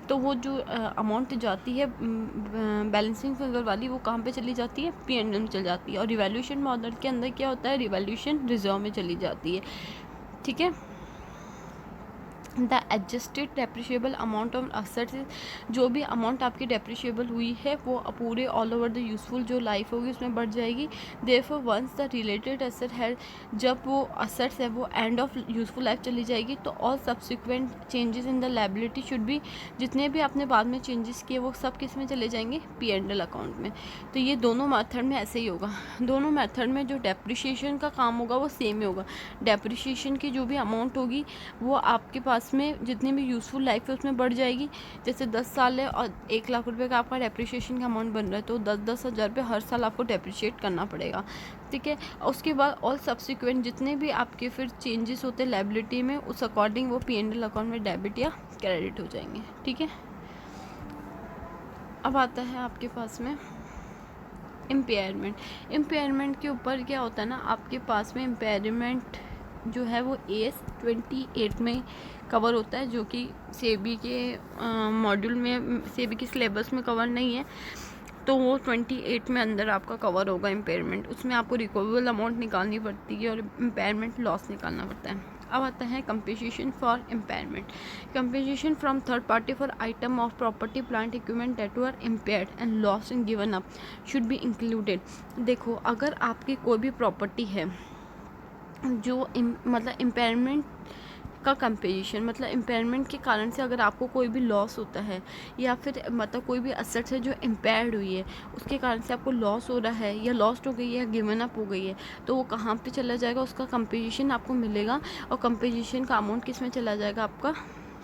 तो वो जो अमाउंट जाती है बैलेंसिंग फिगर वाली, वो कहाँ पे चली जाती है, P&L में चली जाती है। और रिवैल्यूएशन मॉडल के अंदर क्या होता है, रिवैल्यूएशन रिजर्व में चली जाती है। ठीक है, the adjusted depreciable amount of assets, जो भी अमाउंट आपकी डेप्रिशिएबल हुई है वो पूरे ऑल ओवर द यूजफुल जो लाइफ होगी उसमें बढ़ जाएगी। Therefore once the related asset है, जब वो असेट्स है वो एंड ऑफ यूजफुल लाइफ चली जाएगी, तो all subsequent changes in the liability should B, जितने भी आपने बाद में चेंजेस किए वो सब किस में चले जाएंगे, P&L अकाउंट में। तो ये दोनों मेथड में ऐसे ही होगा। दोनों मेथड में जो डेप्रिशिएशन का काम होगा वो सेम ही होगा। डेप्रिशिएशन की जो भी अमाउंट होगी वो आपके पास में जितनी भी यूज़फुल लाइफ है उसमें बढ़ जाएगी। जैसे 10 साल है और 1 लाख रुपए का आपका डेप्रिशिएशन का अमाउंट बन रहा है, तो 10-10 हज़ार रुपये हर साल आपको डेप्रिशिएट करना पड़ेगा। ठीक है, और उसके बाद ऑल सब्सिक्वेंट जितने भी आपके फिर चेंजेस होते हैं लायबिलिटी में, उस अकॉर्डिंग वो P&L अकाउंट में डेबिट या क्रेडिट हो जाएंगे। ठीक है, अब आता है आपके पास में इम्पेयरमेंट के ऊपर क्या होता है ना, आपके पास में इम्पेयरमेंट जो है वो AS 28 में कवर होता है, जो कि सेबी के मॉड्यूल में, सेबी के सिलेबस में कवर नहीं है। तो वो 28 में अंदर आपका कवर होगा इम्पेयरमेंट। उसमें आपको रिकवरेबल अमाउंट निकालनी पड़ती है और इम्पेयरमेंट लॉस निकालना पड़ता है। अब आता है compensation for impairment. Compensation from third party for item of property plant equipment that were impaired and lost in given up should be included. देखो, अगर आपकी कोई भी प्रॉपर्टी है जो मतलब इम्पेयरमेंट का कंपेंसेशन, मतलब इम्पेयरमेंट के कारण से अगर आपको कोई भी लॉस होता है या फिर मतलब कोई भी असेट्स है जो इम्पेयर्ड हुई है, उसके कारण से आपको लॉस हो रहा है या लॉस्ट हो गई है या गिवन अप हो गई है, तो वो कहाँ पे चला जाएगा, उसका कंपेंसेशन आपको मिलेगा। और कंपेंसेशन का अमाउंट किस में चला जाएगा, आपका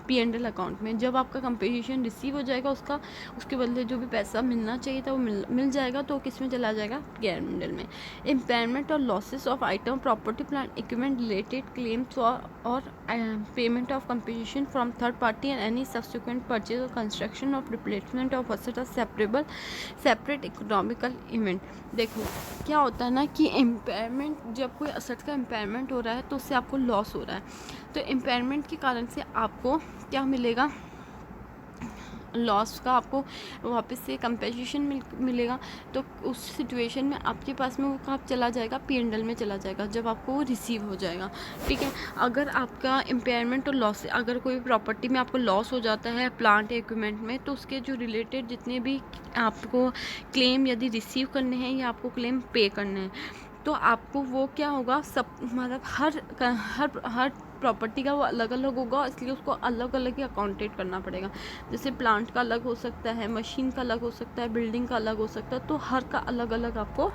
P&L अकाउंट में। जब आपका कंपेंसेशन रिसीव हो जाएगा, उसके बदले जो भी पैसा मिलना चाहिए था वो मिल जाएगा, तो किस में चला जाएगा, P&L में। Impairment or losses of item property plant equipment related claims or payment of compensation from third party and any subsequent purchase or construction of replacement of asset are separate economical event. देखो, क्या होता है ना कि impairment, जब कोई asset का impairment हो रहा है तो उससे आपको लॉस हो रहा है, तो इम्पेयरमेंट के कारण से आपको क्या मिलेगा, लॉस का आपको वापस से कंपेंसेशन मिलेगा। तो उस सिचुएशन में आपके पास में वो कहाँ चला जाएगा, P&L में चला जाएगा जब आपको वो रिसीव हो जाएगा। ठीक है, अगर आपका इम्पेयरमेंट और लॉस, अगर कोई प्रॉपर्टी में आपको लॉस हो जाता है प्लांट इक्विपमेंट में, तो उसके जो रिलेटेड जितने भी आपको क्लेम यदि रिसीव करने हैं या आपको क्लेम पे करने हैं, तो आपको वो क्या होगा, सब मतलब हर प्रॉपर्टी का वो अलग अलग होगा, इसलिए उसको अलग अलग ही अकाउंटेट करना पड़ेगा। जैसे प्लांट का अलग हो सकता है, मशीन का अलग हो सकता है, बिल्डिंग का अलग हो सकता है, तो हर का अलग अलग आपको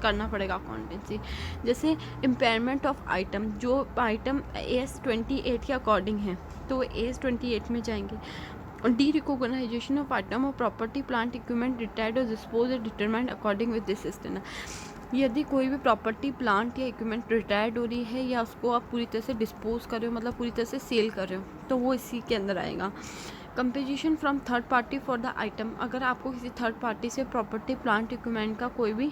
करना पड़ेगा अकाउंटेंसी। जैसे इम्पेयरमेंट ऑफ आइटम, जो आइटम AS 28 के अकॉर्डिंग है, तो वो AS 28 में जाएंगे। डी रिकॉग्नाइजेशन ऑफ आइटम और प्रॉपर्टी प्लांट इक्विपमेंट रिटायर्ड और dispose determined according with this system. यदि कोई भी प्रॉपर्टी प्लांट या इक्विपमेंट रिटायर्ड हो रही है या उसको आप पूरी तरह से डिस्पोज कर रहे हो, मतलब पूरी तरह से सेल कर रहे हो, तो वो इसी के अंदर आएगा। Compensation from third party for the item, अगर आपको किसी थर्ड पार्टी से प्रॉपर्टी प्लांट इक्विपमेंट का कोई भी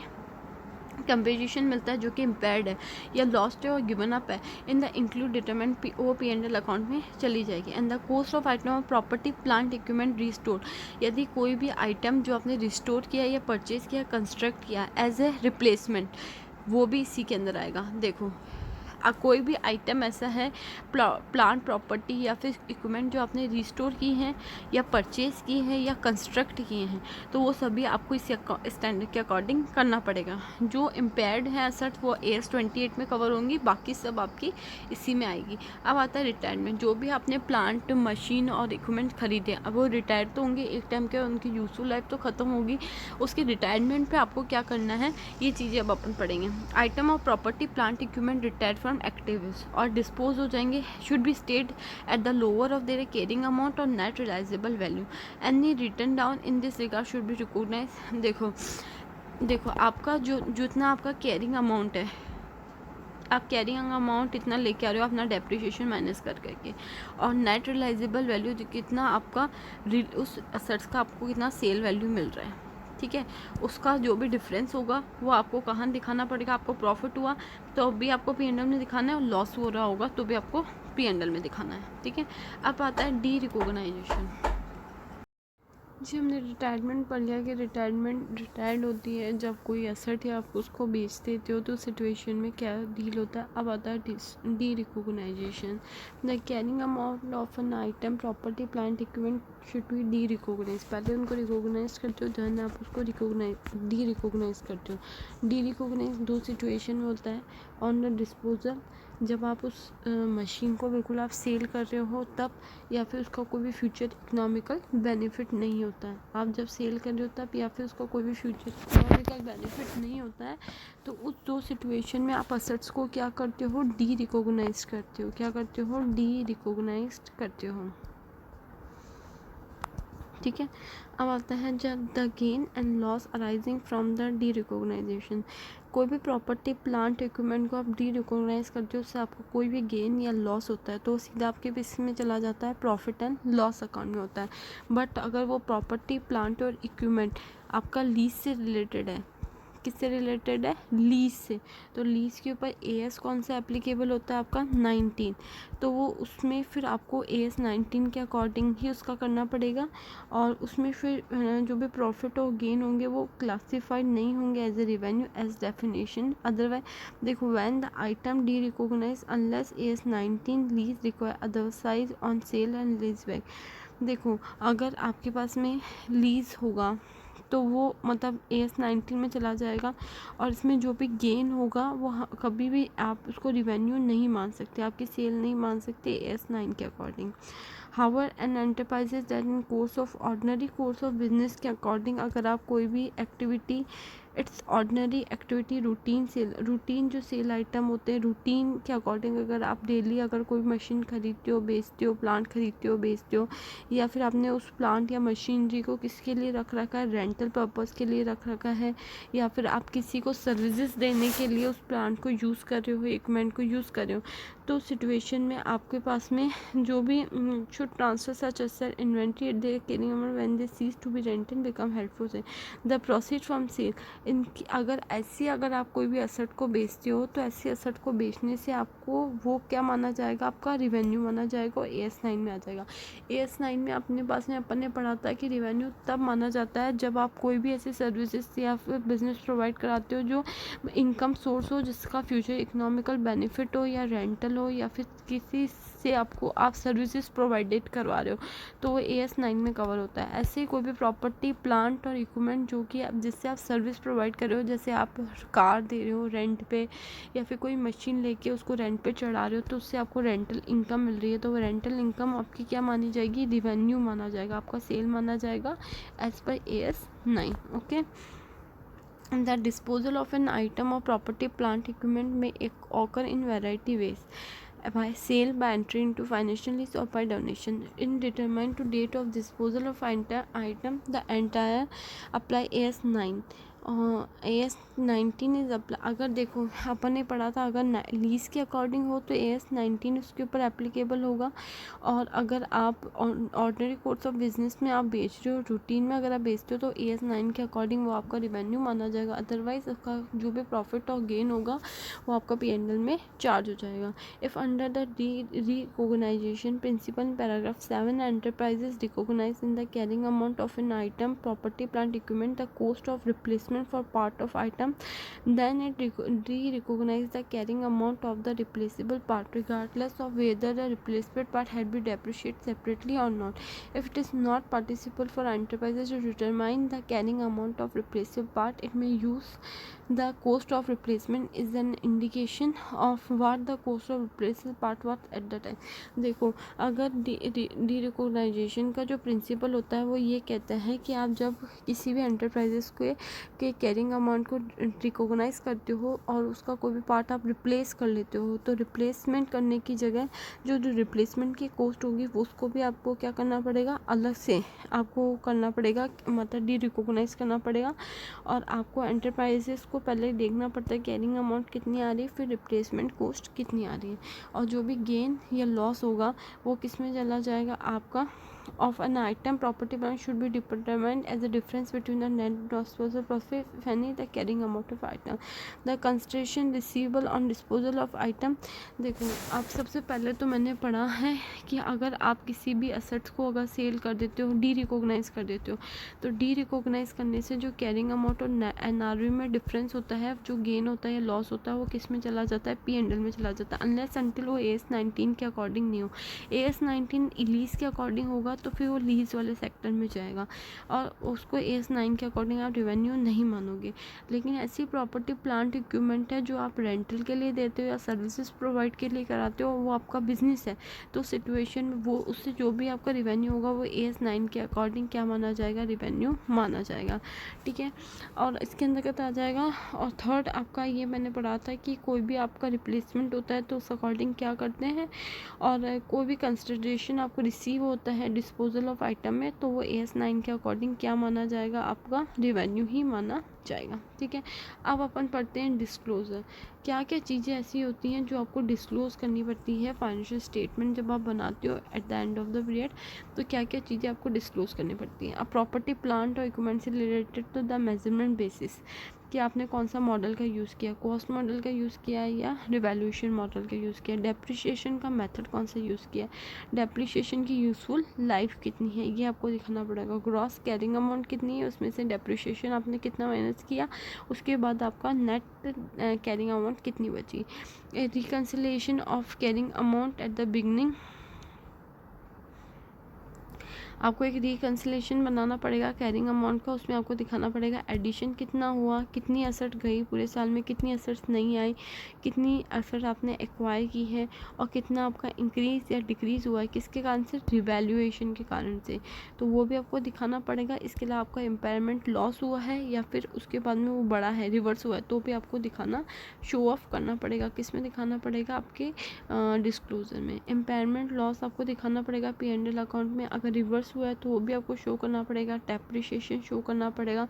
कंपेंसेशन मिलता है जो कि इम्पेयर्ड है या लॉस्ट है और गिवन अप है, in the include determent P&L account में चली जाएगी। And the cost of item of property plant equipment restore, यदि कोई भी आइटम जो आपने रिस्टोर किया या परचेज किया, कंस्ट्रक्ट किया एज ए रिप्लेसमेंट, वो भी इसी के अंदर आएगा। देखो, कोई भी आइटम ऐसा है, प्लांट प्रॉपर्टी या फिर इक्विपमेंट जो आपने रिस्टोर की हैं या परचेज़ की हैं या कंस्ट्रक्ट किए हैं, तो वो सभी आपको इस स्टैंडर्ड के अकॉर्डिंग करना पड़ेगा। जो इम्पेयर्ड है असेट वो AS 28 में कवर होंगी, बाकी सब आपकी इसी में आएगी। अब आता है रिटायरमेंट। जो भी आपने प्लांट, मशीन और इक्विपमेंट खरीदे, अब वो रिटायर तो होंगे एक टाइम के, उनकी यूजफुल लाइफ तो ख़त्म होगी, उसके रिटायरमेंट पे आपको क्या करना है, ये चीज़ें अब अपन पढ़ेंगे। Item of property plant equipment retired from activities or dispose हो जाएंगे, should be stated at the lower of their carrying amount or net realisable value, any written down in this regard should be recognise. देखो आपका जो जितना आपका carrying amount है, आप carrying amount इतना लेके आ रहे हो अपना डेप्रिसिएशन माइनस कर करके, और नेट रियलाइजेबल वैल्यू कितना आपका उस असेट्स का आपको कितना सेल वैल्यू मिल रहा है, ठीक है, उसका जो भी डिफरेंस होगा वो आपको कहाँ दिखाना पड़ेगा। आपको प्रॉफिट हुआ तो भी आपको P&L में दिखाना है, और लॉस हो रहा होगा तो भी आपको P&L में दिखाना है, ठीक है। अब आता है डी रिकॉग्नाइजेशन। जी, हमने रिटायरमेंट पढ़ लिया कि रिटायर्ड होती है जब कोई एसेट या आप उसको बेच देते हो, तो सिचुएशन में क्या डील होता है। अब आता है derecognition. The carrying amount of an item property plant equipment should be derecognise. पहले उनको रिकॉग्नाइज करते हो, देन आप उसको डी रिकॉग्नाइज करते हो। डी रिकॉग्नाइज दो सिचुएशन में होता है। ऑन द डिस्पोजल, जब आप उस मशीन को बिल्कुल आप सेल कर रहे हो तब, या फिर उसका कोई भी फ्यूचर इकोनॉमिकल बेनिफिट नहीं होता है। आप जब सेल कर रहे हो तब, या फिर उसका कोई भी फ्यूचर इकोनॉमिकल बेनिफिट नहीं होता है, तो उस दो सिचुएशन में आप असेट्स को क्या करते हो, डी रिकॉग्नाइज करते हो। क्या करते हो, डी रिकॉग्नाइज करते हो, ठीक है। अब आता है जब the gain and loss arising from the derecognition. कोई भी प्रॉपर्टी प्लांट इक्विपमेंट को आप डी रिकॉग्नाइज करते हो, उससे आपको कोई भी गेन या लॉस होता है तो सीधा आपके बिस में चला जाता है, प्रॉफिट एंड लॉस अकाउंट में होता है। बट अगर वो प्रॉपर्टी प्लांट और इक्विपमेंट आपका लीज से रिलेटेड है, किससे रिलेटेड है, लीज से। तो लीज के ऊपर AS कौन सा एप्लीकेबल होता है आपका, 19। तो वो उसमें फिर आपको AS 19 के अकॉर्डिंग ही उसका करना पड़ेगा, और उसमें फिर जो भी प्रॉफिट और गेन होंगे वो क्लासिफाइड नहीं होंगे as a revenue as definition. Otherwise देखो, when the item derecognise unless AS 19 lease require otherwise on sale and lease back. देखो, अगर आपके पास में लीज होगा तो वो मतलब AS 19 में चला जाएगा, और इसमें जो भी गेन होगा वो कभी भी आप उसको रिवेन्यू नहीं मान सकते, आपकी सेल नहीं मान सकते AS 9 के according. However an enterprises that in course of ordinary course of business के अकॉर्डिंग, अगर आप कोई भी activity, it's ordinary activity, routine sale, routine जो सेल आइटम होते हैं रूटीन के अकॉर्डिंग, अगर आप डेली अगर कोई मशीन खरीदते हो बेचते हो, प्लांट खरीदते हो बेचते हो, या फिर आपने उस प्लांट या मशीनरी को किसके लिए रख रखा है, रेंटल पर्पज़ के लिए रख रखा है, या फिर आप किसी को सर्विसेज देने के लिए उस प्लांट को यूज़ कर रहे हो, इक्विपमेंट को यूज़ कर रहे हो, तो सिचुएशन में आपके पास में जो भी should transfer such asset inventory at their carrying amount when they cease to be rented become helpful से द प्रोसीड फ्रॉम सेल। इनकी अगर आप कोई भी एसेट को बेचते हो तो ऐसी एसेट को बेचने से आपको वो क्या माना जाएगा, आपका रिवेन्यू माना जाएगा और AS 9 में आ जाएगा। AS 9 में अपने पास में अपन ने पढ़ा था कि रिवेन्यू तब माना जाता है जब आप कोई भी ऐसी सर्विसेज या फिर बिजनेस प्रोवाइड कराते हो जो इनकम सोर्स हो, जिसका फ्यूचर इकोनॉमिकल बेनिफिट हो, या रेंटल हो, या फिर किसी से आप सर्विसेज प्रोवाइडेड करवा रहे हो, तो वो AS 9 में कवर होता है। ऐसे ही कोई भी प्रॉपर्टी, प्लांट और इक्विपमेंट जो कि जिससे आप सर्विस प्रोवाइड कर रहे हो, जैसे आप कार दे रहे हो रेंट पे, या फिर कोई मशीन लेके उसको रेंट पे चढ़ा रहे हो, तो उससे आपको रेंटल इनकम मिल रही है, तो वो रेंटल इनकम आपकी क्या मानी जाएगी, रिवेन्यू माना जाएगा, आपका सेल माना जाएगा एज पर AS 9। Okay. The disposal of an item or property, plant, equipment may occur in variety ways: by sale, by entry into financial lease, or by donation. In determined to date of disposal of item, the entire apply AS 9। AS 19 is apply. अगर देखो अपन ने पढ़ा था, अगर lease के according हो तो AS 19 उसके ऊपर एप्लीकेबल होगा, और अगर आप ऑर्डिनरी कोर्स ऑफ बिजनेस में आप बेच रहे हो, रूटीन में अगर आप बेचते हो, तो AS 9 के अकॉर्डिंग वो आपका रिवेन्यू माना जाएगा। अदरवाइज उसका जो भी प्रॉफिट और गेन होगा वो आपका P&L में चार्ज हो जाएगा। If under the recognition principle paragraph 7 enterprises recognise in the carrying amount of an item, property, plant, equipment the cost of replacement for part of item, then it recognize the carrying amount of the replaceable part regardless of whether the replacement part had been depreciated separately or not. If it is not participle for enterprises to determine the carrying amount of replaceable part, it may use the cost of replacement is an indication of what the cost of replaceable part was at the time. देखो, अगर D recognition का जो principal होता है वो ये कहता है कि आप जब किसी भी एंटरप्राइजेस के कैरिंग अमाउंट को रिकॉग्नाइज करते हो और उसका कोई भी पार्ट आप रिप्लेस कर लेते हो, तो रिप्लेसमेंट करने की जगह जो रिप्लेसमेंट की कॉस्ट होगी वो उसको भी आपको क्या करना पड़ेगा, अलग से आपको करना पड़ेगा, मतलब डी रिकॉग्नाइज करना पड़ेगा। और आपको एंटरप्राइजेस को पहले देखना पड़ता है कैरिंग अमाउंट कितनी आ रही है, फिर रिप्लेसमेंट कॉस्ट कितनी आ रही है, और जो भी गेन या लॉस होगा वो किस में चला जाएगा, आपका of an item, property, plant should be determined as the difference between the net disposal profit if any the carrying amount of item, the consideration receivable on disposal of item। देखो, आप सबसे पहले तो मैंने पढ़ा है कि अगर आप किसी भी असेट्स को अगर सेल कर देते हो, डी रिकॉग्नाइज कर देते हो, तो डी रिकॉग्नाइज करने से जो कैरिंग अमाउंट और NRV में डिफरेंस होता है, जो गेन होता है या लॉस होता है, वो किस में चला जाता है, P&L में चला जाता है, अनलेस अनटिल वो AS 19 के अकॉर्डिंग नहीं हो। AS 19 लीज के अकॉर्डिंग होगा तो फिर वो लीज वाले सेक्टर में जाएगा, और उसको AS 9 के अकॉर्डिंग आप रेवेन्यू नहीं मानोगे। लेकिन ऐसी प्रॉपर्टी, प्लांट, इक्विपमेंट है जो आप रेंटल के लिए देते हो या सर्विसेज प्रोवाइड के लिए कराते हो, वो आपका बिजनेस है, तो सिचुएशन में वो उससे जो भी आपका रेवेन्यू होगा वो AS 9 के अकॉर्डिंग क्या माना जाएगा, रेवेन्यू माना जाएगा। ठीक है, और इसके अंतर्गत आ जाएगा। और थर्ड आपका ये मैंने पढ़ा था कि कोई भी आपका रिप्लेसमेंट होता है तो उस अकॉर्डिंग क्या करते हैं, और कोई भी कंसिडरेशन आपको रिसीव होता है डिस्पोजल ऑफ आइटम में, तो वो AS 9 के अकॉर्डिंग क्या माना जाएगा, आपका रेवेन्यू ही माना जाएगा। ठीक है, अब अपन पढ़ते हैं डिस्क्लोजर। क्या क्या चीज़ें ऐसी होती हैं जो आपको डिस्क्लोज करनी पड़ती है फाइनेंशियल स्टेटमेंट जब आप बनाते हो at the end of the period, तो क्या क्या चीज़ें आपको डिस्क्लोज करनी पड़ती हैं। अब प्रॉपर्टी, प्लांट और इक्विपमेंट से रिलेटेड तो द मेजरमेंट बेसिस, कि आपने कौन सा मॉडल का यूज़ किया, कॉस्ट मॉडल का यूज़ किया या रिवैल्यूएशन मॉडल का यूज़ किया, डेप्रिसिएशन का मेथड कौन सा यूज़ किया, डेप्रिसिएशन की यूज़फुल लाइफ कितनी है ये आपको दिखाना पड़ेगा, ग्रॉस कैरिंग अमाउंट कितनी है, उसमें से डेप्रिसिएशन आपने कितना माइनस किया, उसके बाद आपका नेट कैरिंग अमाउंट कितनी बची, reconciliation of carrying amount at the beginning, आपको एक रिकन्सिलेशन बनाना पड़ेगा कैरिंग अमाउंट का, उसमें आपको दिखाना पड़ेगा एडिशन कितना हुआ, कितनी एसेट गई पूरे साल में, कितनी एसेट्स नहीं आई, कितनी एसेट आपने एक्वायर की है और कितना आपका इंक्रीज या डिक्रीज़ हुआ है किसके कारण से, रिवैल्यूएशन के कारण से, तो वो भी आपको दिखाना पड़ेगा। इसके अलावा आपका इम्पेयरमेंट लॉस हुआ है या फिर उसके बाद में वो बड़ा है, रिवर्स हुआ है, तो भी आपको दिखाना, शो ऑफ करना पड़ेगा। किस में दिखाना पड़ेगा, आपके डिस्क्लोजर में। इम्पेयरमेंट लॉस आपको दिखाना पड़ेगा P&L अकाउंट में, अगर रिवर्स हुआ है तो वो भी आपको शो करना पड़ेगा, डेप्रिसिएशन शो करना पड़ेगा,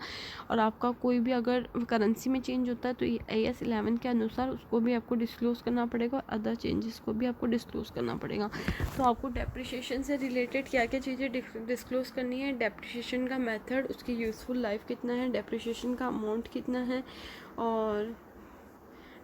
और आपका कोई भी अगर करेंसी में चेंज होता है तो AS 11 के अनुसार उसको भी आपको डिस्क्लोज करना पड़ेगा, और अदर चेंजेस को भी आपको डिस्क्लोज करना पड़ेगा। तो आपको डेप्रिसिएशन से रिलेटेड क्या क्या चीज़ें डिस्क्लोज करनी है, डेप्रिसिएशन का मेथड, उसकी यूज़फुल लाइफ कितना है, डेप्रिसिएशन का अमाउंट कितना है, और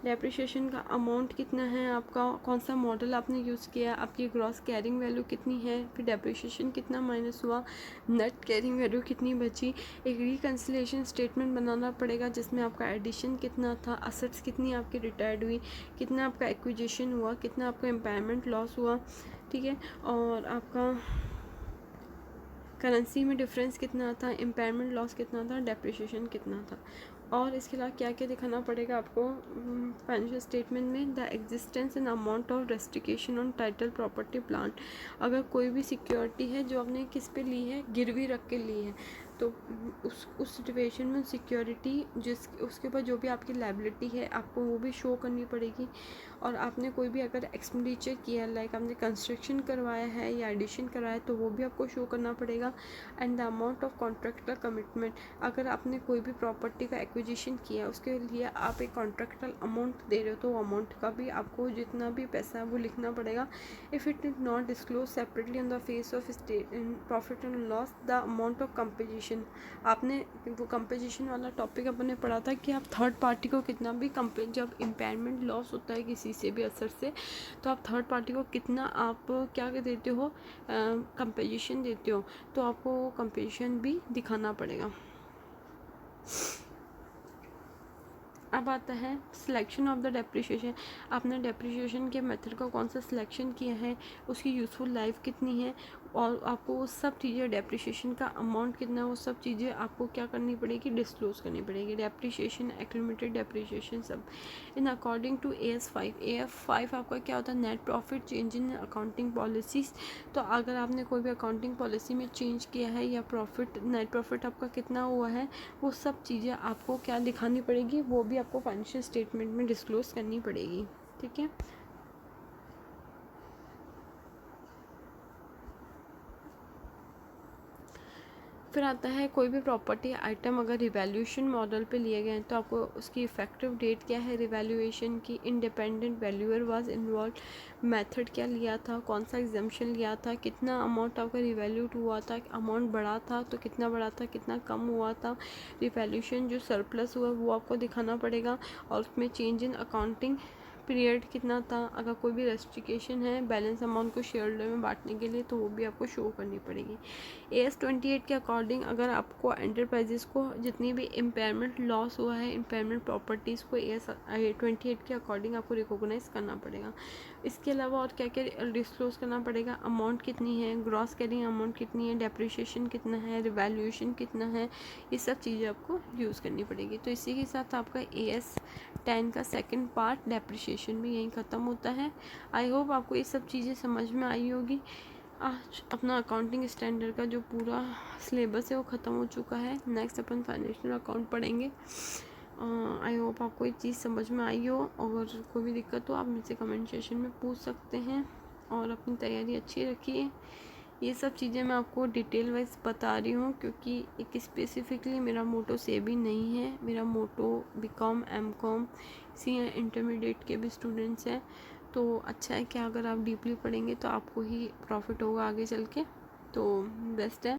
डेप्रिसिएशन का अमाउंट कितना है, आपका कौन सा मॉडल आपने यूज़ किया, आपकी ग्रॉस कैरिंग वैल्यू कितनी है, फिर डेप्रिसिएशन कितना माइनस हुआ, नेट कैरिंग वैल्यू कितनी बची, एक रिकन्सिलिएशन स्टेटमेंट बनाना पड़ेगा जिसमें आपका एडिशन कितना था, असेट्स कितनी आपकी रिटायर्ड हुई, कितना आपका एक्विजिशन हुआ, कितना आपका इम्पेयरमेंट लॉस हुआ, ठीक है, और आपका करेंसी में डिफरेंस कितना था, इम्पेयरमेंट लॉस कितना था, डेप्रिसिएशन कितना था, और इसके अलावा क्या क्या दिखाना पड़ेगा आपको फाइनेंशियल स्टेटमेंट में, the existence and amount of restriction on title property plant, अगर कोई भी सिक्योरिटी है जो आपने किस पे ली है, गिरवी रख के ली है, तो उस सिचुएशन में सिक्योरिटी उसके ऊपर जो भी आपकी लायबिलिटी है आपको वो भी शो करनी पड़ेगी, और आपने कोई भी अगर एक्सपेंडिचर किया, लाइक आपने कंस्ट्रक्शन करवाया है या एडिशन करवाया है, तो वो भी आपको शो करना पड़ेगा, and the amount of contractual commitment, अगर आपने कोई भी प्रॉपर्टी का एक्विजिशन किया उसके लिए आप एक कॉन्ट्रैक्टल अमाउंट दे रहे हो तो अमाउंट का भी आपको जितना भी पैसा है वो लिखना पड़ेगा। If it is not disclose separately on the face of profit and loss, the amount of composition, आपने वो कंपोजिशन वाला टॉपिक अपने पढ़ा था कि आप थर्ड पार्टी को कितना भी जब इम्पेयरमेंट लॉस होता है किसी से भी असर से, तो आप थर्ड पार्टी को कितना आप क्या देते हो, कंपोजिशन देते हो, तो आपको वो कंपोजिशन भी दिखाना पड़ेगा। अब आता है सिलेक्शन ऑफ द डेप्रिसिएशन, आपने डेप्रिसिएशन के मेथड का कौन सा सिलेक्शन किया है, उसकी यूज़फुल लाइफ कितनी है, और आपको वो सब चीज़ें, डेप्रिसिएशन का अमाउंट कितना है, वो सब चीज़ें आपको क्या करनी पड़ेगी, डिस्क्लोज करनी पड़ेगी, डेप्रिसिएशन, एक्यूमुलेटेड डेप्रिसिएशन सब इन अकॉर्डिंग टू AS5 आपका क्या होता है, net profit change in accounting policies, तो अगर आपने कोई भी अकाउंटिंग पॉलिसी में चेंज किया है या नेट प्रॉफिट आपका कितना हुआ है, वो सब चीज़ें आपको क्या दिखानी पड़ेगी, वो भी आपको फाइनेंशियल स्टेटमेंट में डिस्क्लोज करनी पड़ेगी, ठीक है। फिर आता है कोई भी प्रॉपर्टी आइटम अगर रिवैल्यूएशन मॉडल पे लिए गए हैं तो आपको उसकी इफेक्टिव डेट क्या है, रिवैल्यूएशन की, independent valuer was involve, method क्या लिया था, कौन सा एग्जाम्पशन लिया था, कितना अमाउंट आपका रिवैल्यूट हुआ था, अमाउंट बढ़ा था तो कितना बढ़ा था, कितना कम हुआ था, रिवैल्यूएशन जो सरप्लस हुआ वो आपको दिखाना पड़ेगा, और उसमें चेंज इन अकाउंटिंग पीरियड कितना था, अगर कोई भी रेस्ट्रिक्शन है बैलेंस अमाउंट को शेयर होल्डर में बांटने के लिए तो वो भी आपको शो करनी पड़ेगी। AS 28 के अकॉर्डिंग अगर आपको एंटरप्राइजेस को जितनी भी इम्पेयरमेंट लॉस हुआ है, इम्पेयरमेंट प्रॉपर्टीज़ को AS 28 के अकॉर्डिंग आपको रिकॉग्नाइज करना पड़ेगा। इसके अलावा और क्या क्या डिस्क्लोज करना पड़ेगा, अमाउंट कितनी है, ग्रॉस कैरिंग अमाउंट कितनी है, डेप्रिसिएशन कितना है, रिवैल्यूएशन कितना है, ये सब चीज़ें आपको यूज़ करनी पड़ेगी। तो इसी के साथ आपका AS 10 का सेकंड पार्ट डेप्रिसिएशन भी यहीं ख़त्म होता है। आई होप आपको ये सब चीज़ें समझ में आई होगी। आज अपना अकाउंटिंग स्टैंडर्ड का जो पूरा सिलेबस है वो ख़त्म हो चुका है। नेक्स्ट अपन फाइनेंशियल अकाउंट पढ़ेंगे। आई होप आपको ये चीज़ समझ में आई हो, और कोई भी दिक्कत हो आप मुझसे कमेंट सेशन में पूछ सकते हैं, और अपनी तैयारी अच्छी रखिए। ये सब चीज़ें मैं आपको डिटेल वाइज बता रही हूँ क्योंकि एक स्पेसिफिकली मेरा मोटो सेबी नहीं है, मेरा मोटो BCom MCom सी इंटरमीडिएट के भी स्टूडेंट्स हैं, तो अच्छा है कि अगर आप डीपली पढ़ेंगे तो आपको ही प्रॉफिट होगा आगे चल के, तो बेस्ट है।